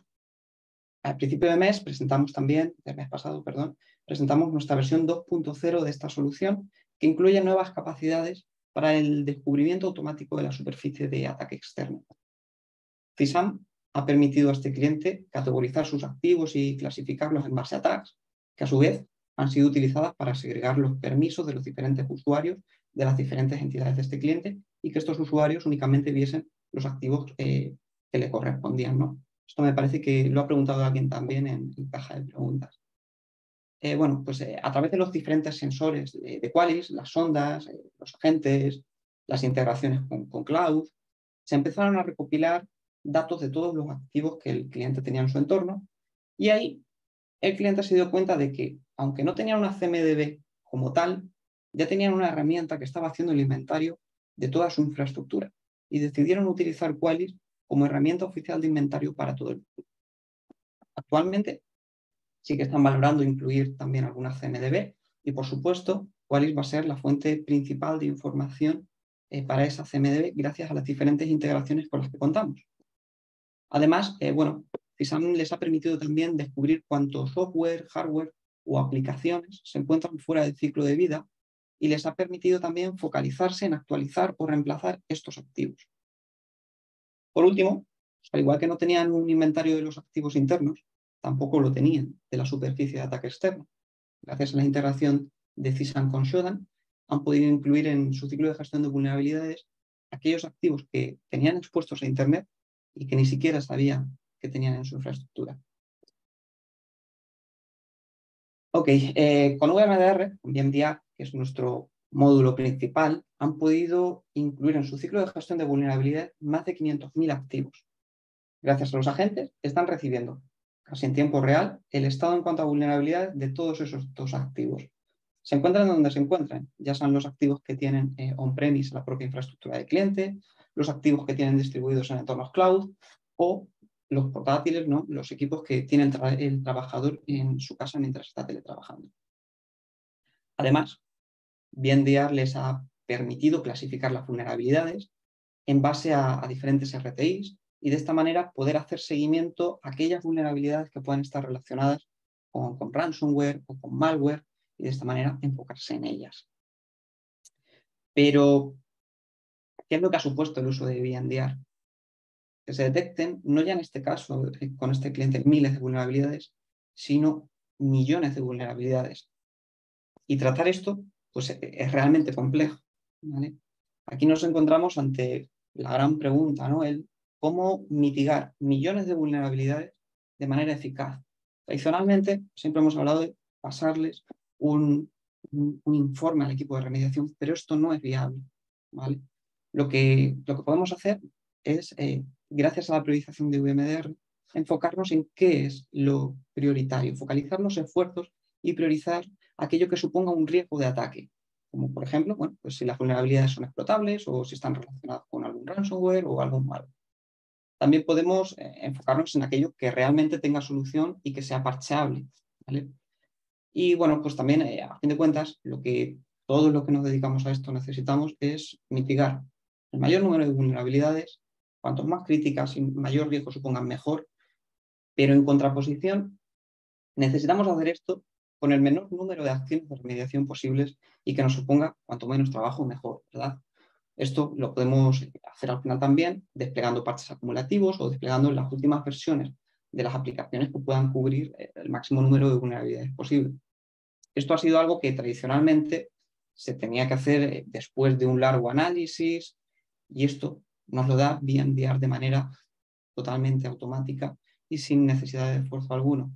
de mes presentamos también, del mes pasado, perdón, presentamos nuestra versión 2.0 de esta solución, que incluye nuevas capacidades para el descubrimiento automático de la superficie de ataque externo. CISAM ha permitido a este cliente categorizar sus activos y clasificarlos en base a tags, que a su vez han sido utilizadas para segregar los permisos de los diferentes usuarios de las diferentes entidades de este cliente y que estos usuarios únicamente viesen los activos que le correspondían, ¿no? Esto me parece que lo ha preguntado alguien también en caja de preguntas. Bueno, pues a través de los diferentes sensores de Qualys, las sondas, los agentes, las integraciones con cloud, se empezaron a recopilar datos de todos los activos que el cliente tenía en su entorno y ahí el cliente se dio cuenta de que, aunque no tenían una CMDB como tal, ya tenían una herramienta que estaba haciendo el inventario de toda su infraestructura y decidieron utilizar Qualys como herramienta oficial de inventario para todo el mundo. Actualmente sí que están valorando incluir también alguna CMDB y, por supuesto, Qualys va a ser la fuente principal de información para esa CMDB gracias a las diferentes integraciones con las que contamos. Además, bueno, CISAM les ha permitido también descubrir cuánto software, hardware o aplicaciones se encuentran fuera del ciclo de vida y les ha permitido también focalizarse en actualizar o reemplazar estos activos. Por último, al igual que no tenían un inventario de los activos internos, tampoco lo tenían de la superficie de ataque externo. Gracias a la integración de CISAM con Shodan, han podido incluir en su ciclo de gestión de vulnerabilidades aquellos activos que tenían expuestos a Internet y que ni siquiera sabían que tenían en su infraestructura. Ok, con VMDR, con VMDR, que es nuestro módulo principal, han podido incluir en su ciclo de gestión de vulnerabilidad más de 500.000 activos. Gracias a los agentes, están recibiendo casi en tiempo real el estado en cuanto a vulnerabilidad de todos esos dos activos. Se encuentran donde se encuentran, ya sean los activos que tienen on-premise la propia infraestructura de cliente, los activos que tienen distribuidos en entornos cloud o los portátiles, ¿no? Los equipos que tiene el trabajador en su casa mientras está teletrabajando. Además, VMDR les ha permitido clasificar las vulnerabilidades en base a diferentes RTIs y de esta manera poder hacer seguimiento a aquellas vulnerabilidades que puedan estar relacionadas con ransomware o con malware y de esta manera enfocarse en ellas. Pero, ¿qué es lo que ha supuesto el uso de VMDR? Que se detecten, no ya en este caso con este cliente, miles de vulnerabilidades, sino millones de vulnerabilidades. Y tratar esto pues, es realmente complejo, ¿vale? Aquí nos encontramos ante la gran pregunta, ¿no? El cómo mitigar millones de vulnerabilidades de manera eficaz. Tradicionalmente, siempre hemos hablado de pasarles un un informe al equipo de remediación, pero esto no es viable, ¿vale? Lo que podemos hacer es, gracias a la priorización de VMDR, enfocarnos en qué es lo prioritario, focalizar los esfuerzos y priorizar aquello que suponga un riesgo de ataque, como por ejemplo, bueno, pues si las vulnerabilidades son explotables o si están relacionadas con algún ransomware o algo malo. También podemos enfocarnos en aquello que realmente tenga solución y que sea parcheable, ¿vale? Y bueno, pues también, a fin de cuentas, todos los que nos dedicamos a esto necesitamos es mitigar el mayor número de vulnerabilidades, cuanto más críticas y mayor riesgo supongan mejor, pero en contraposición necesitamos hacer esto con el menor número de acciones de remediación posibles y que nos suponga cuanto menos trabajo mejor, ¿verdad? Esto lo podemos hacer al final también desplegando parches acumulativos o desplegando las últimas versiones de las aplicaciones que puedan cubrir el máximo número de vulnerabilidades posible. Esto ha sido algo que tradicionalmente se tenía que hacer después de un largo análisis y esto nos lo da VMDR de manera totalmente automática y sin necesidad de esfuerzo alguno.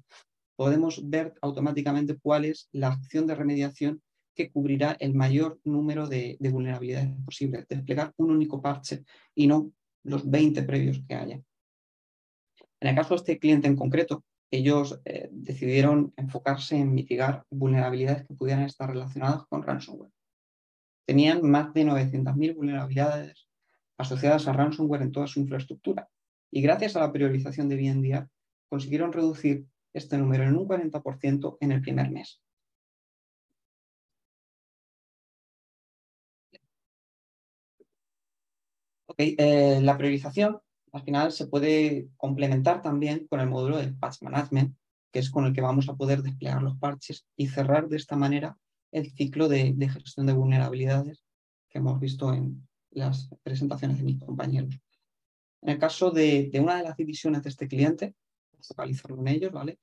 Podemos ver automáticamente cuál es la acción de remediación que cubrirá el mayor número de vulnerabilidades posibles, desplegar un único parche y no los 20 previos que haya. En el caso de este cliente en concreto, ellos decidieron enfocarse en mitigar vulnerabilidades que pudieran estar relacionadas con ransomware. Tenían más de 900.000 vulnerabilidades asociadas a ransomware en toda su infraestructura y gracias a la priorización de VMDR consiguieron reducir este número en un 40% en el primer mes. La priorización al final se puede complementar también con el módulo de Patch Management, que es con el que vamos a poder desplegar los parches y cerrar de esta manera el ciclo de gestión de vulnerabilidades que hemos visto en las presentaciones de mis compañeros. En el caso de una de las divisiones de este cliente, focalizarlo en ellos, ¿vale?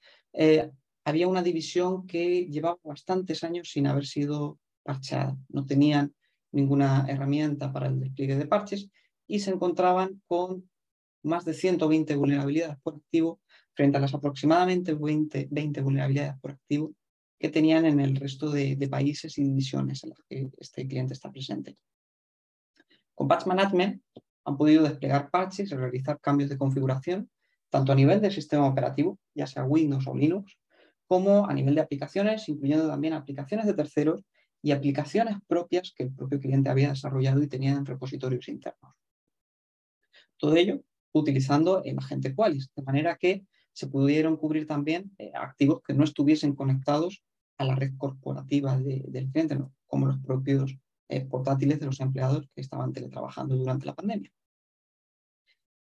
Había una división que llevaba bastantes años sin haber sido parcheada. No tenían ninguna herramienta para el despliegue de parches y se encontraban con más de 120 vulnerabilidades por activo frente a las aproximadamente 20 vulnerabilidades por activo que tenían en el resto de países y divisiones en las que este cliente está presente. Con Patch Management han podido desplegar parches y realizar cambios de configuración tanto a nivel del sistema operativo, ya sea Windows o Linux, como a nivel de aplicaciones, incluyendo también aplicaciones de terceros y aplicaciones propias que el propio cliente había desarrollado y tenía en repositorios internos. Todo ello utilizando el agente Qualys, de manera que se pudieron cubrir también activos que no estuviesen conectados a la red corporativa del cliente, ¿no? Como los propios portátiles de los empleados que estaban teletrabajando durante la pandemia.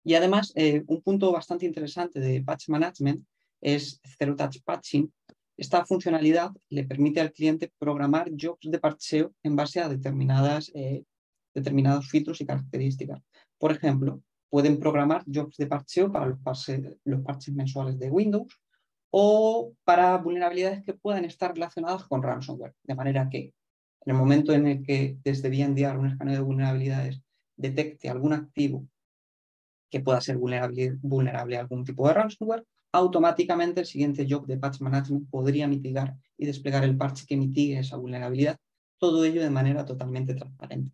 Y además, un punto bastante interesante de Patch Management es Zero Touch Patching. Esta funcionalidad le permite al cliente programar jobs de parcheo en base a determinados filtros y características. Por ejemplo, pueden programar jobs de parcheo para los parches mensuales de Windows o para vulnerabilidades que puedan estar relacionadas con ransomware. De manera que en el momento en el que desde VMDR un escaneo de vulnerabilidades detecte algún activo que pueda ser vulnerable a algún tipo de ransomware, automáticamente el siguiente job de Patch Management podría mitigar y desplegar el parche que mitigue esa vulnerabilidad, todo ello de manera totalmente transparente.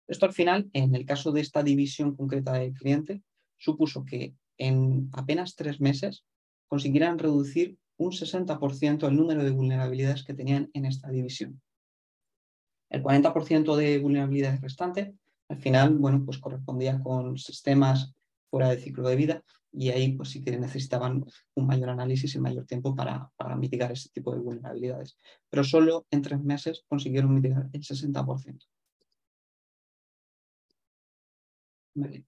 Esto al final, en el caso de esta división concreta del cliente, supuso que en apenas 3 meses consiguieran reducir un 60% el número de vulnerabilidades que tenían en esta división. El 40% de vulnerabilidades restantes, al final, bueno, pues correspondía con sistemas fuera de ciclo de vida y ahí pues sí que necesitaban un mayor análisis y mayor tiempo para mitigar ese tipo de vulnerabilidades. Pero solo en 3 meses consiguieron mitigar el 60%. Vale.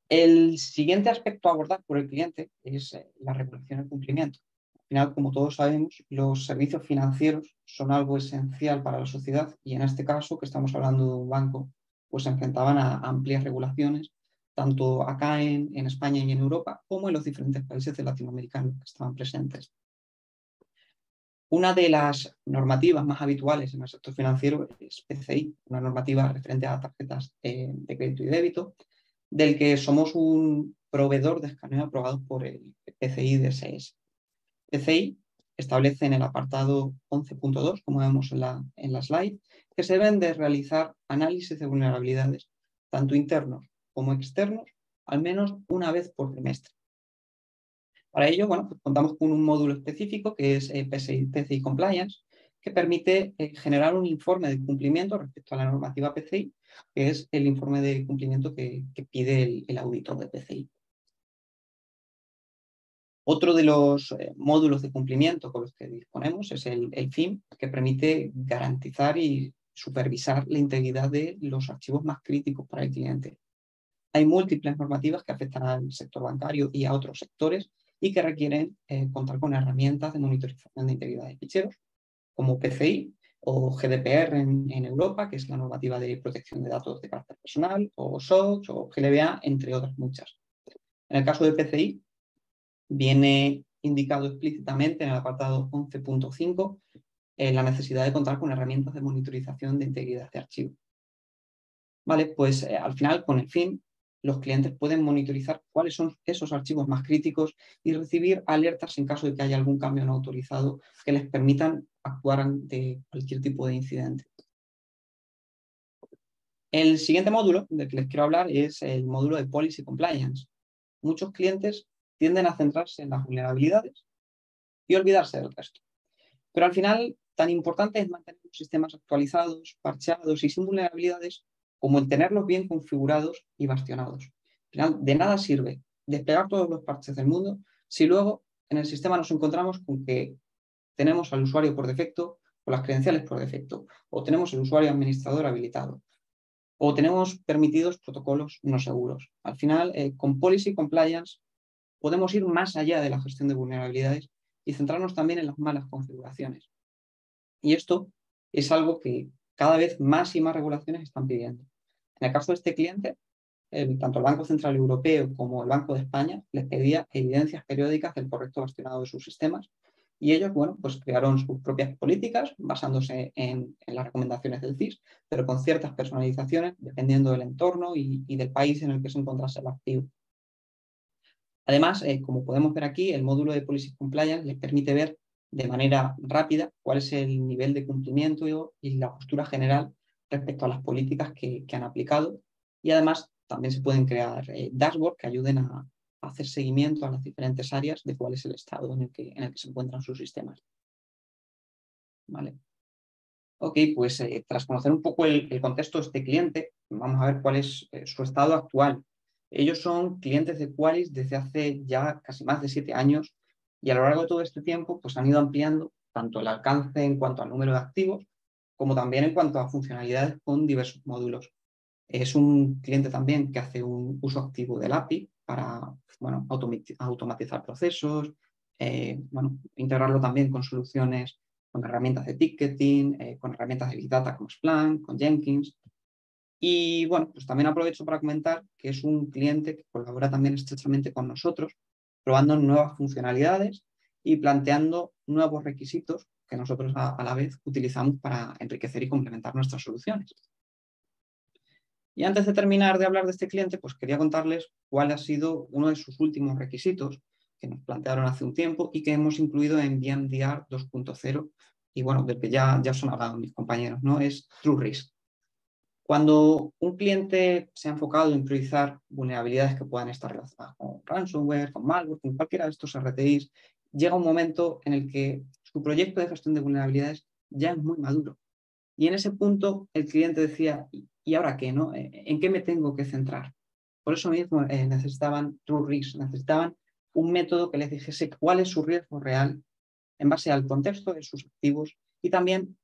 El siguiente aspecto a abordar por el cliente es la regulación y cumplimiento. Al final, como todos sabemos, los servicios financieros son algo esencial para la sociedad y en este caso, que estamos hablando de un banco, pues se enfrentaban a amplias regulaciones, tanto acá en España y en Europa, como en los diferentes países de Latinoamérica que estaban presentes. Una de las normativas más habituales en el sector financiero es PCI, una normativa referente a tarjetas de crédito y débito, del que somos un proveedor de escaneo aprobado por el PCI DSS. PCI establece en el apartado 11.2, como vemos en la slide, que se deben de realizar análisis de vulnerabilidades, tanto internos como externos, al menos una vez por trimestre. Para ello, bueno, pues contamos con un módulo específico que es PCI Compliance, que permite generar un informe de cumplimiento respecto a la normativa PCI, que es el informe de cumplimiento que pide el auditor de PCI. Otro de los módulos de cumplimiento con los que disponemos es el FIM, que permite garantizar y supervisar la integridad de los archivos más críticos para el cliente. Hay múltiples normativas que afectan al sector bancario y a otros sectores y que requieren contar con herramientas de monitorización de integridad de ficheros, como PCI o GDPR en Europa, que es la normativa de protección de datos de carácter personal, o SOX o GLBA, entre otras muchas. En el caso de PCI, viene indicado explícitamente en el apartado 11.5 la necesidad de contar con herramientas de monitorización de integridad de archivo. Vale, pues al final, con el FIM, los clientes pueden monitorizar cuáles son esos archivos más críticos y recibir alertas en caso de que haya algún cambio no autorizado que les permitan actuar ante cualquier tipo de incidente. El siguiente módulo del que les quiero hablar es el módulo de Policy Compliance. Muchos clientes tienden a centrarse en las vulnerabilidades y olvidarse del resto. Pero al final, tan importante es mantener los sistemas actualizados, parcheados y sin vulnerabilidades como el tenerlos bien configurados y bastionados. Al final, de nada sirve desplegar todos los parches del mundo si luego en el sistema nos encontramos con que tenemos al usuario por defecto o las credenciales por defecto, o tenemos el usuario administrador habilitado, o tenemos permitidos protocolos no seguros. Al final, con Policy Compliance podemos ir más allá de la gestión de vulnerabilidades y centrarnos también en las malas configuraciones. Y esto es algo que cada vez más y más regulaciones están pidiendo. En el caso de este cliente, tanto el Banco Central Europeo como el Banco de España les pedía evidencias periódicas del correcto bastionado de sus sistemas y ellos, bueno, pues crearon sus propias políticas basándose en las recomendaciones del CIS, pero con ciertas personalizaciones dependiendo del entorno y del país en el que se encontrase el activo. Además, como podemos ver aquí, el módulo de Policy Compliance les permite ver de manera rápida cuál es el nivel de cumplimiento y la postura general respecto a las políticas que han aplicado. Y además también se pueden crear dashboards que ayuden a hacer seguimiento a las diferentes áreas de cuál es el estado en el que se encuentran sus sistemas. ¿Vale? Ok, pues tras conocer un poco el contexto de este cliente, vamos a ver cuál es su estado actual. Ellos son clientes de Qualys desde hace ya casi más de 7 años y a lo largo de todo este tiempo pues, han ido ampliando tanto el alcance en cuanto al número de activos como también en cuanto a funcionalidades con diversos módulos. Es un cliente también que hace un uso activo del API para bueno, automatizar procesos, bueno, integrarlo también con soluciones, con herramientas de ticketing, con herramientas de Big Data como Splunk, con Jenkins. Y bueno, pues también aprovecho para comentar que es un cliente que colabora también estrechamente con nosotros, probando nuevas funcionalidades y planteando nuevos requisitos que nosotros a la vez utilizamos para enriquecer y complementar nuestras soluciones. Y antes de terminar de hablar de este cliente, pues quería contarles cuál ha sido uno de sus últimos requisitos que nos plantearon hace un tiempo y que hemos incluido en VMDR 2.0 y bueno, del que ya os han hablado mis compañeros, ¿no? Es True Risk. Cuando un cliente se ha enfocado en priorizar vulnerabilidades que puedan estar relacionadas con ransomware, con malware, con cualquiera de estos RTIs, llega un momento en el que su proyecto de gestión de vulnerabilidades ya es muy maduro. Y en ese punto el cliente decía, ¿y ahora qué? ¿No? ¿En qué me tengo que centrar? Por eso mismo necesitaban True Risk, necesitaban un método que les dijese cuál es su riesgo real en base al contexto de sus activos y también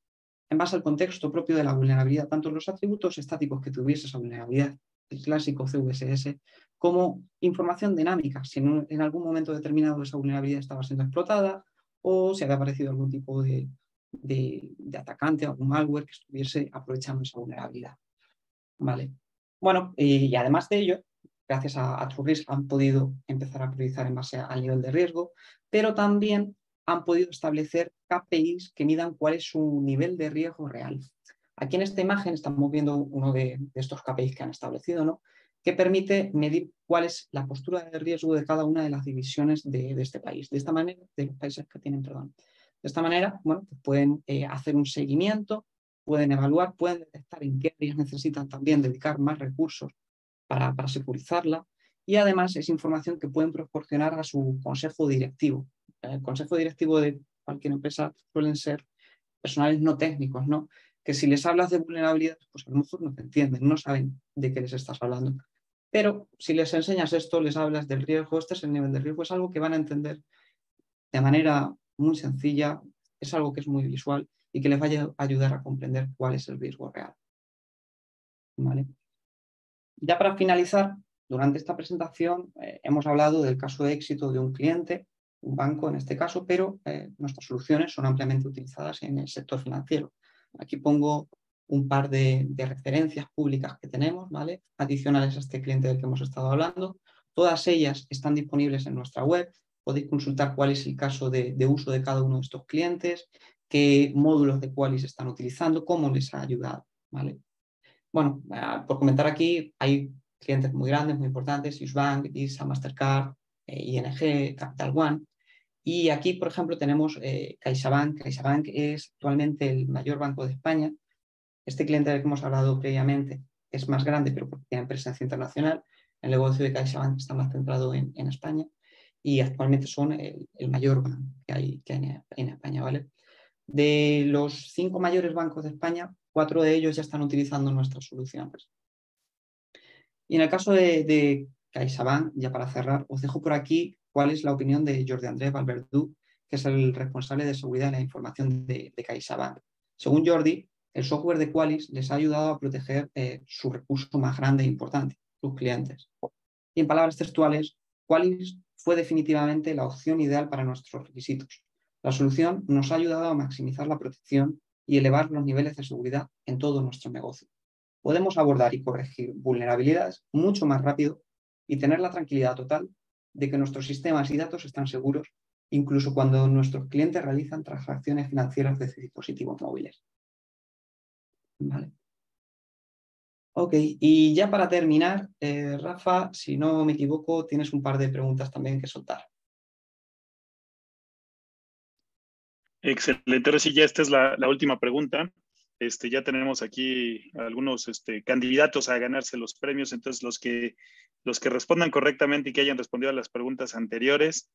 en base al contexto propio de la vulnerabilidad, tanto los atributos estáticos que tuviese esa vulnerabilidad, el clásico CVSS, como información dinámica, si en algún momento determinado esa vulnerabilidad estaba siendo explotada o si había aparecido algún tipo de atacante, algún malware que estuviese aprovechando esa vulnerabilidad. ¿Vale? Bueno, y además de ello, gracias a True Risk han podido empezar a priorizar en base al nivel de riesgo, pero también han podido establecer KPIs que midan cuál es su nivel de riesgo real. Aquí en esta imagen estamos viendo uno de estos KPIs que han establecido, ¿no? Que permite medir cuál es la postura de riesgo de cada una de las divisiones de este país, de esta manera, de los países que tienen, perdón. De esta manera, bueno, pues pueden hacer un seguimiento, pueden evaluar, pueden detectar en qué áreas necesitan también dedicar más recursos para securizarla, y además es información que pueden proporcionar a su consejo directivo. El consejo directivo de cualquier empresa suelen ser personales no técnicos, ¿no? Que si les hablas de vulnerabilidades, pues a lo mejor no te entienden, no saben de qué les estás hablando. Pero si les enseñas esto, les hablas del riesgo, este es el nivel de riesgo, es algo que van a entender de manera muy sencilla, es algo que es muy visual y que les vaya a ayudar a comprender cuál es el riesgo real. ¿Vale? Ya para finalizar, durante esta presentación hemos hablado del caso de éxito de un cliente, un banco en este caso, pero nuestras soluciones son ampliamente utilizadas en el sector financiero. Aquí pongo un par de referencias públicas que tenemos, ¿vale? Adicionales a este cliente del que hemos estado hablando. Todas ellas están disponibles en nuestra web. Podéis consultar cuál es el caso de uso de cada uno de estos clientes, qué módulos de Qualys están utilizando, cómo les ha ayudado, ¿vale? Bueno, por comentar aquí, hay clientes muy grandes, muy importantes, Bank, Visa, Mastercard, ING, Capital One. Y aquí, por ejemplo, tenemos CaixaBank. CaixaBank es actualmente el mayor banco de España. Este cliente del que hemos hablado previamente es más grande, pero porque tiene presencia internacional. El negocio de CaixaBank está más centrado en España y actualmente son el mayor banco que hay en España, ¿vale? De los 5 mayores bancos de España, 4 de ellos ya están utilizando nuestras soluciones. Y en el caso de CaixaBank, ya para cerrar, os dejo por aquí cuál es la opinión de Jordi Andrés Valverdú, que es el responsable de seguridad de la información de CaixaBank. Según Jordi, el software de Qualys les ha ayudado a proteger su recurso más grande e importante, sus clientes. Y en palabras textuales, Qualys fue definitivamente la opción ideal para nuestros requisitos. La solución nos ha ayudado a maximizar la protección y elevar los niveles de seguridad en todo nuestro negocio. Podemos abordar y corregir vulnerabilidades mucho más rápido y tener la tranquilidad total de que nuestros sistemas y datos están seguros, incluso cuando nuestros clientes realizan transacciones financieras desde dispositivos móviles. Vale. Ok, y ya para terminar, Rafa, si no me equivoco, tienes un par de preguntas también que soltar. Excelente. Ahora sí, ya esta es la última pregunta. Ya tenemos aquí algunos candidatos a ganarse los premios. Entonces, los que respondan correctamente y que hayan respondido a las preguntas anteriores,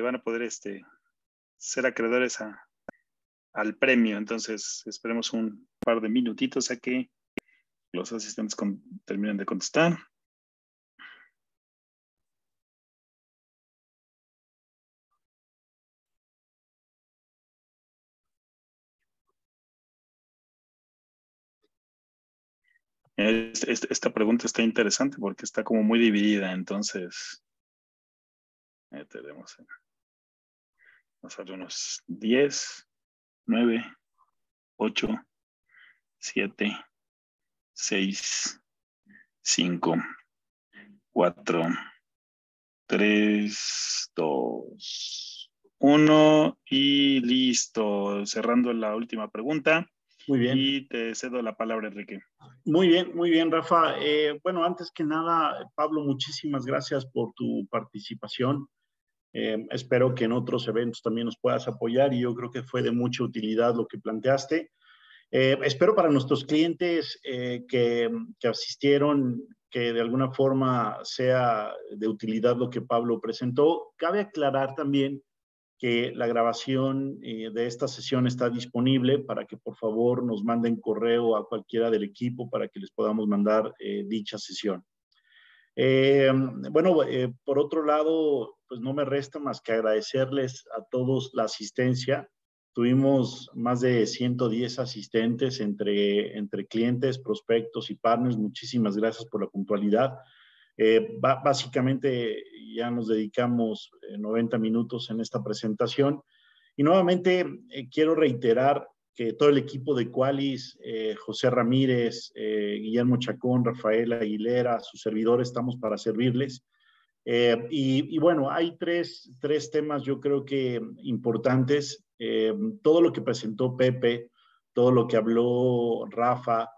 van a poder ser acreedores al premio. Entonces, esperemos un par de minutitos a que los asistentes terminen de contestar. Esta pregunta está interesante porque está como muy dividida, entonces tenemos vamos a ver unos 10, 9, 8, 7, 6, 5, 4, 3, 2, 1 y listo. Cerrando la última pregunta. Muy bien. Y te cedo la palabra, Enrique. Muy bien, Rafa. Bueno, antes que nada, Pablo, muchísimas gracias por tu participación. Espero que en otros eventos también nos puedas apoyar y yo creo que fue de mucha utilidad lo que planteaste. Espero para nuestros clientes que asistieron que de alguna forma sea de utilidad lo que Pablo presentó. Cabe aclarar también que la grabación de esta sesión está disponible para que por favor nos manden correo a cualquiera del equipo para que les podamos mandar dicha sesión. Bueno, por otro lado, pues no me resta más que agradecerles a todos la asistencia. Tuvimos más de 110 asistentes entre clientes, prospectos y partners. Muchísimas gracias por la puntualidad. Básicamente ya nos dedicamos 90 minutos en esta presentación y nuevamente quiero reiterar que todo el equipo de Qualys, José Ramírez, Guillermo Chacón, Rafael Aguilera, su servidor, estamos para servirles. Y bueno, hay tres temas yo creo que importantes. Todo lo que presentó Pepe, todo lo que habló Rafa,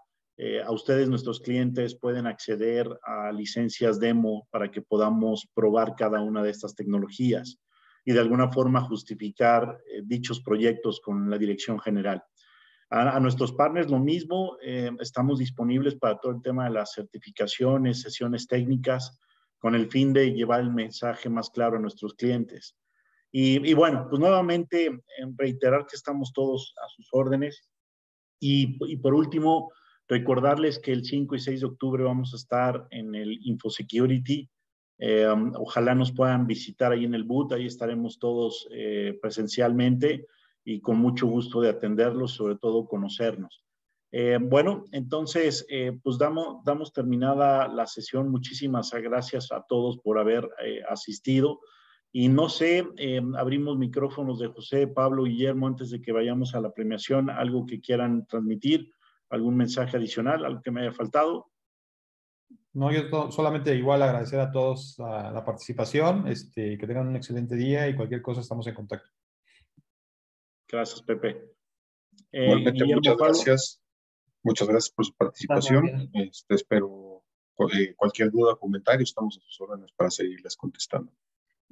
a ustedes, nuestros clientes, pueden acceder a licencias demo para que podamos probar cada una de estas tecnologías. y de alguna forma justificar dichos proyectos con la dirección general. A nuestros partners lo mismo, estamos disponibles para todo el tema de las certificaciones, sesiones técnicas, con el fin de llevar el mensaje más claro a nuestros clientes. Y bueno, pues nuevamente reiterar que estamos todos a sus órdenes. Y por último, recordarles que el 5 y 6 de octubre vamos a estar en el InfoSecurity. Ojalá nos puedan visitar ahí en el booth, ahí estaremos todos presencialmente y con mucho gusto de atenderlos, sobre todo conocernos. Bueno, entonces, pues damos terminada la sesión. Muchísimas gracias a todos por haber asistido. Y no sé, abrimos micrófonos de José, Pablo, Guillermo, antes de que vayamos a la premiación, algo que quieran transmitir, algún mensaje adicional, algo que me haya faltado. No, yo solamente igual agradecer a todos la participación, que tengan un excelente día y cualquier cosa estamos en contacto. Gracias, Pepe. Igualmente, Guillermo, muchas Pablo. gracias. Muchas gracias por su participación. Espero cualquier duda o comentario, estamos a sus órdenes para seguirles contestando.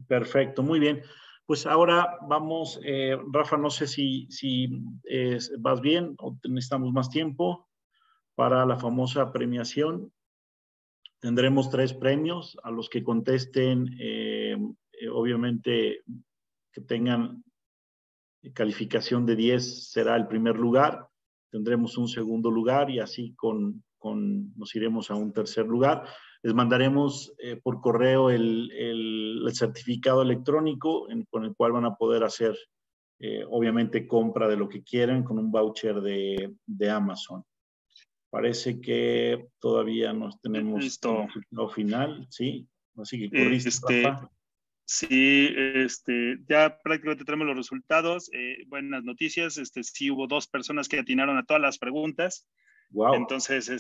Perfecto, muy bien. Pues ahora vamos, Rafa, no sé si vas bien o necesitamos más tiempo para la famosa premiación. Tendremos 3 premios a los que contesten, obviamente que tengan calificación de 10 será el primer lugar. Tendremos un segundo lugar y así nos iremos a un tercer lugar. Les mandaremos por correo el certificado electrónico con el cual van a poder hacer, obviamente, compra de lo que quieran con un voucher de Amazon. Parece que todavía no tenemos Listo. el resultado final, ¿sí? Así que corriste, Rafa. Sí, ya prácticamente tenemos los resultados. Buenas noticias. Sí hubo 2 personas que atinaron a todas las preguntas. Wow. Entonces,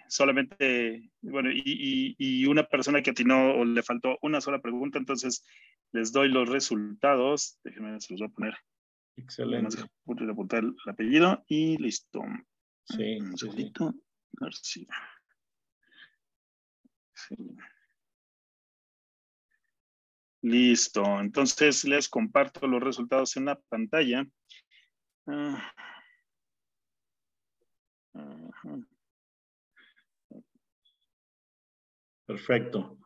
solamente, bueno, y una persona que atinó o le faltó una sola pregunta. Entonces, les doy los resultados. Déjenme, se los voy a poner. Excelente. Voy a apuntar el apellido y listo. Sí, un segundito. García. Sí. Listo, entonces les comparto los resultados en la pantalla. Perfecto.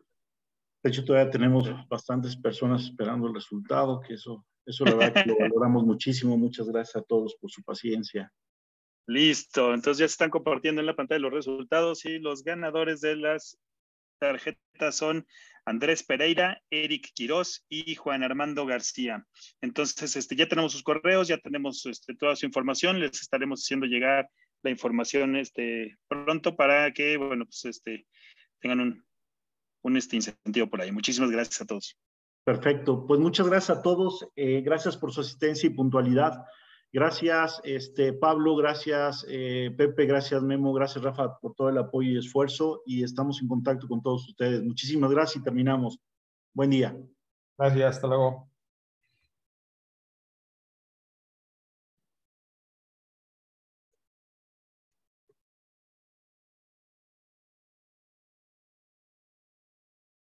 De hecho, todavía tenemos bastantes personas esperando el resultado, que eso la verdad que lo valoramos muchísimo. Muchas gracias a todos por su paciencia. Listo, entonces ya se están compartiendo en la pantalla los resultados y los ganadores de las tarjetas son Andrés Pereira, Eric Quiroz y Juan Armando García. Entonces, ya tenemos sus correos, ya tenemos toda su información, les estaremos haciendo llegar la información pronto para que, bueno, pues tengan un incentivo por ahí. Muchísimas gracias a todos. Perfecto, pues muchas gracias a todos, gracias por su asistencia y puntualidad. Gracias, Pablo, gracias, Pepe, gracias, Memo, gracias, Rafa, por todo el apoyo y esfuerzo, y estamos en contacto con todos ustedes. Muchísimas gracias y terminamos. Buen día. Gracias, hasta luego.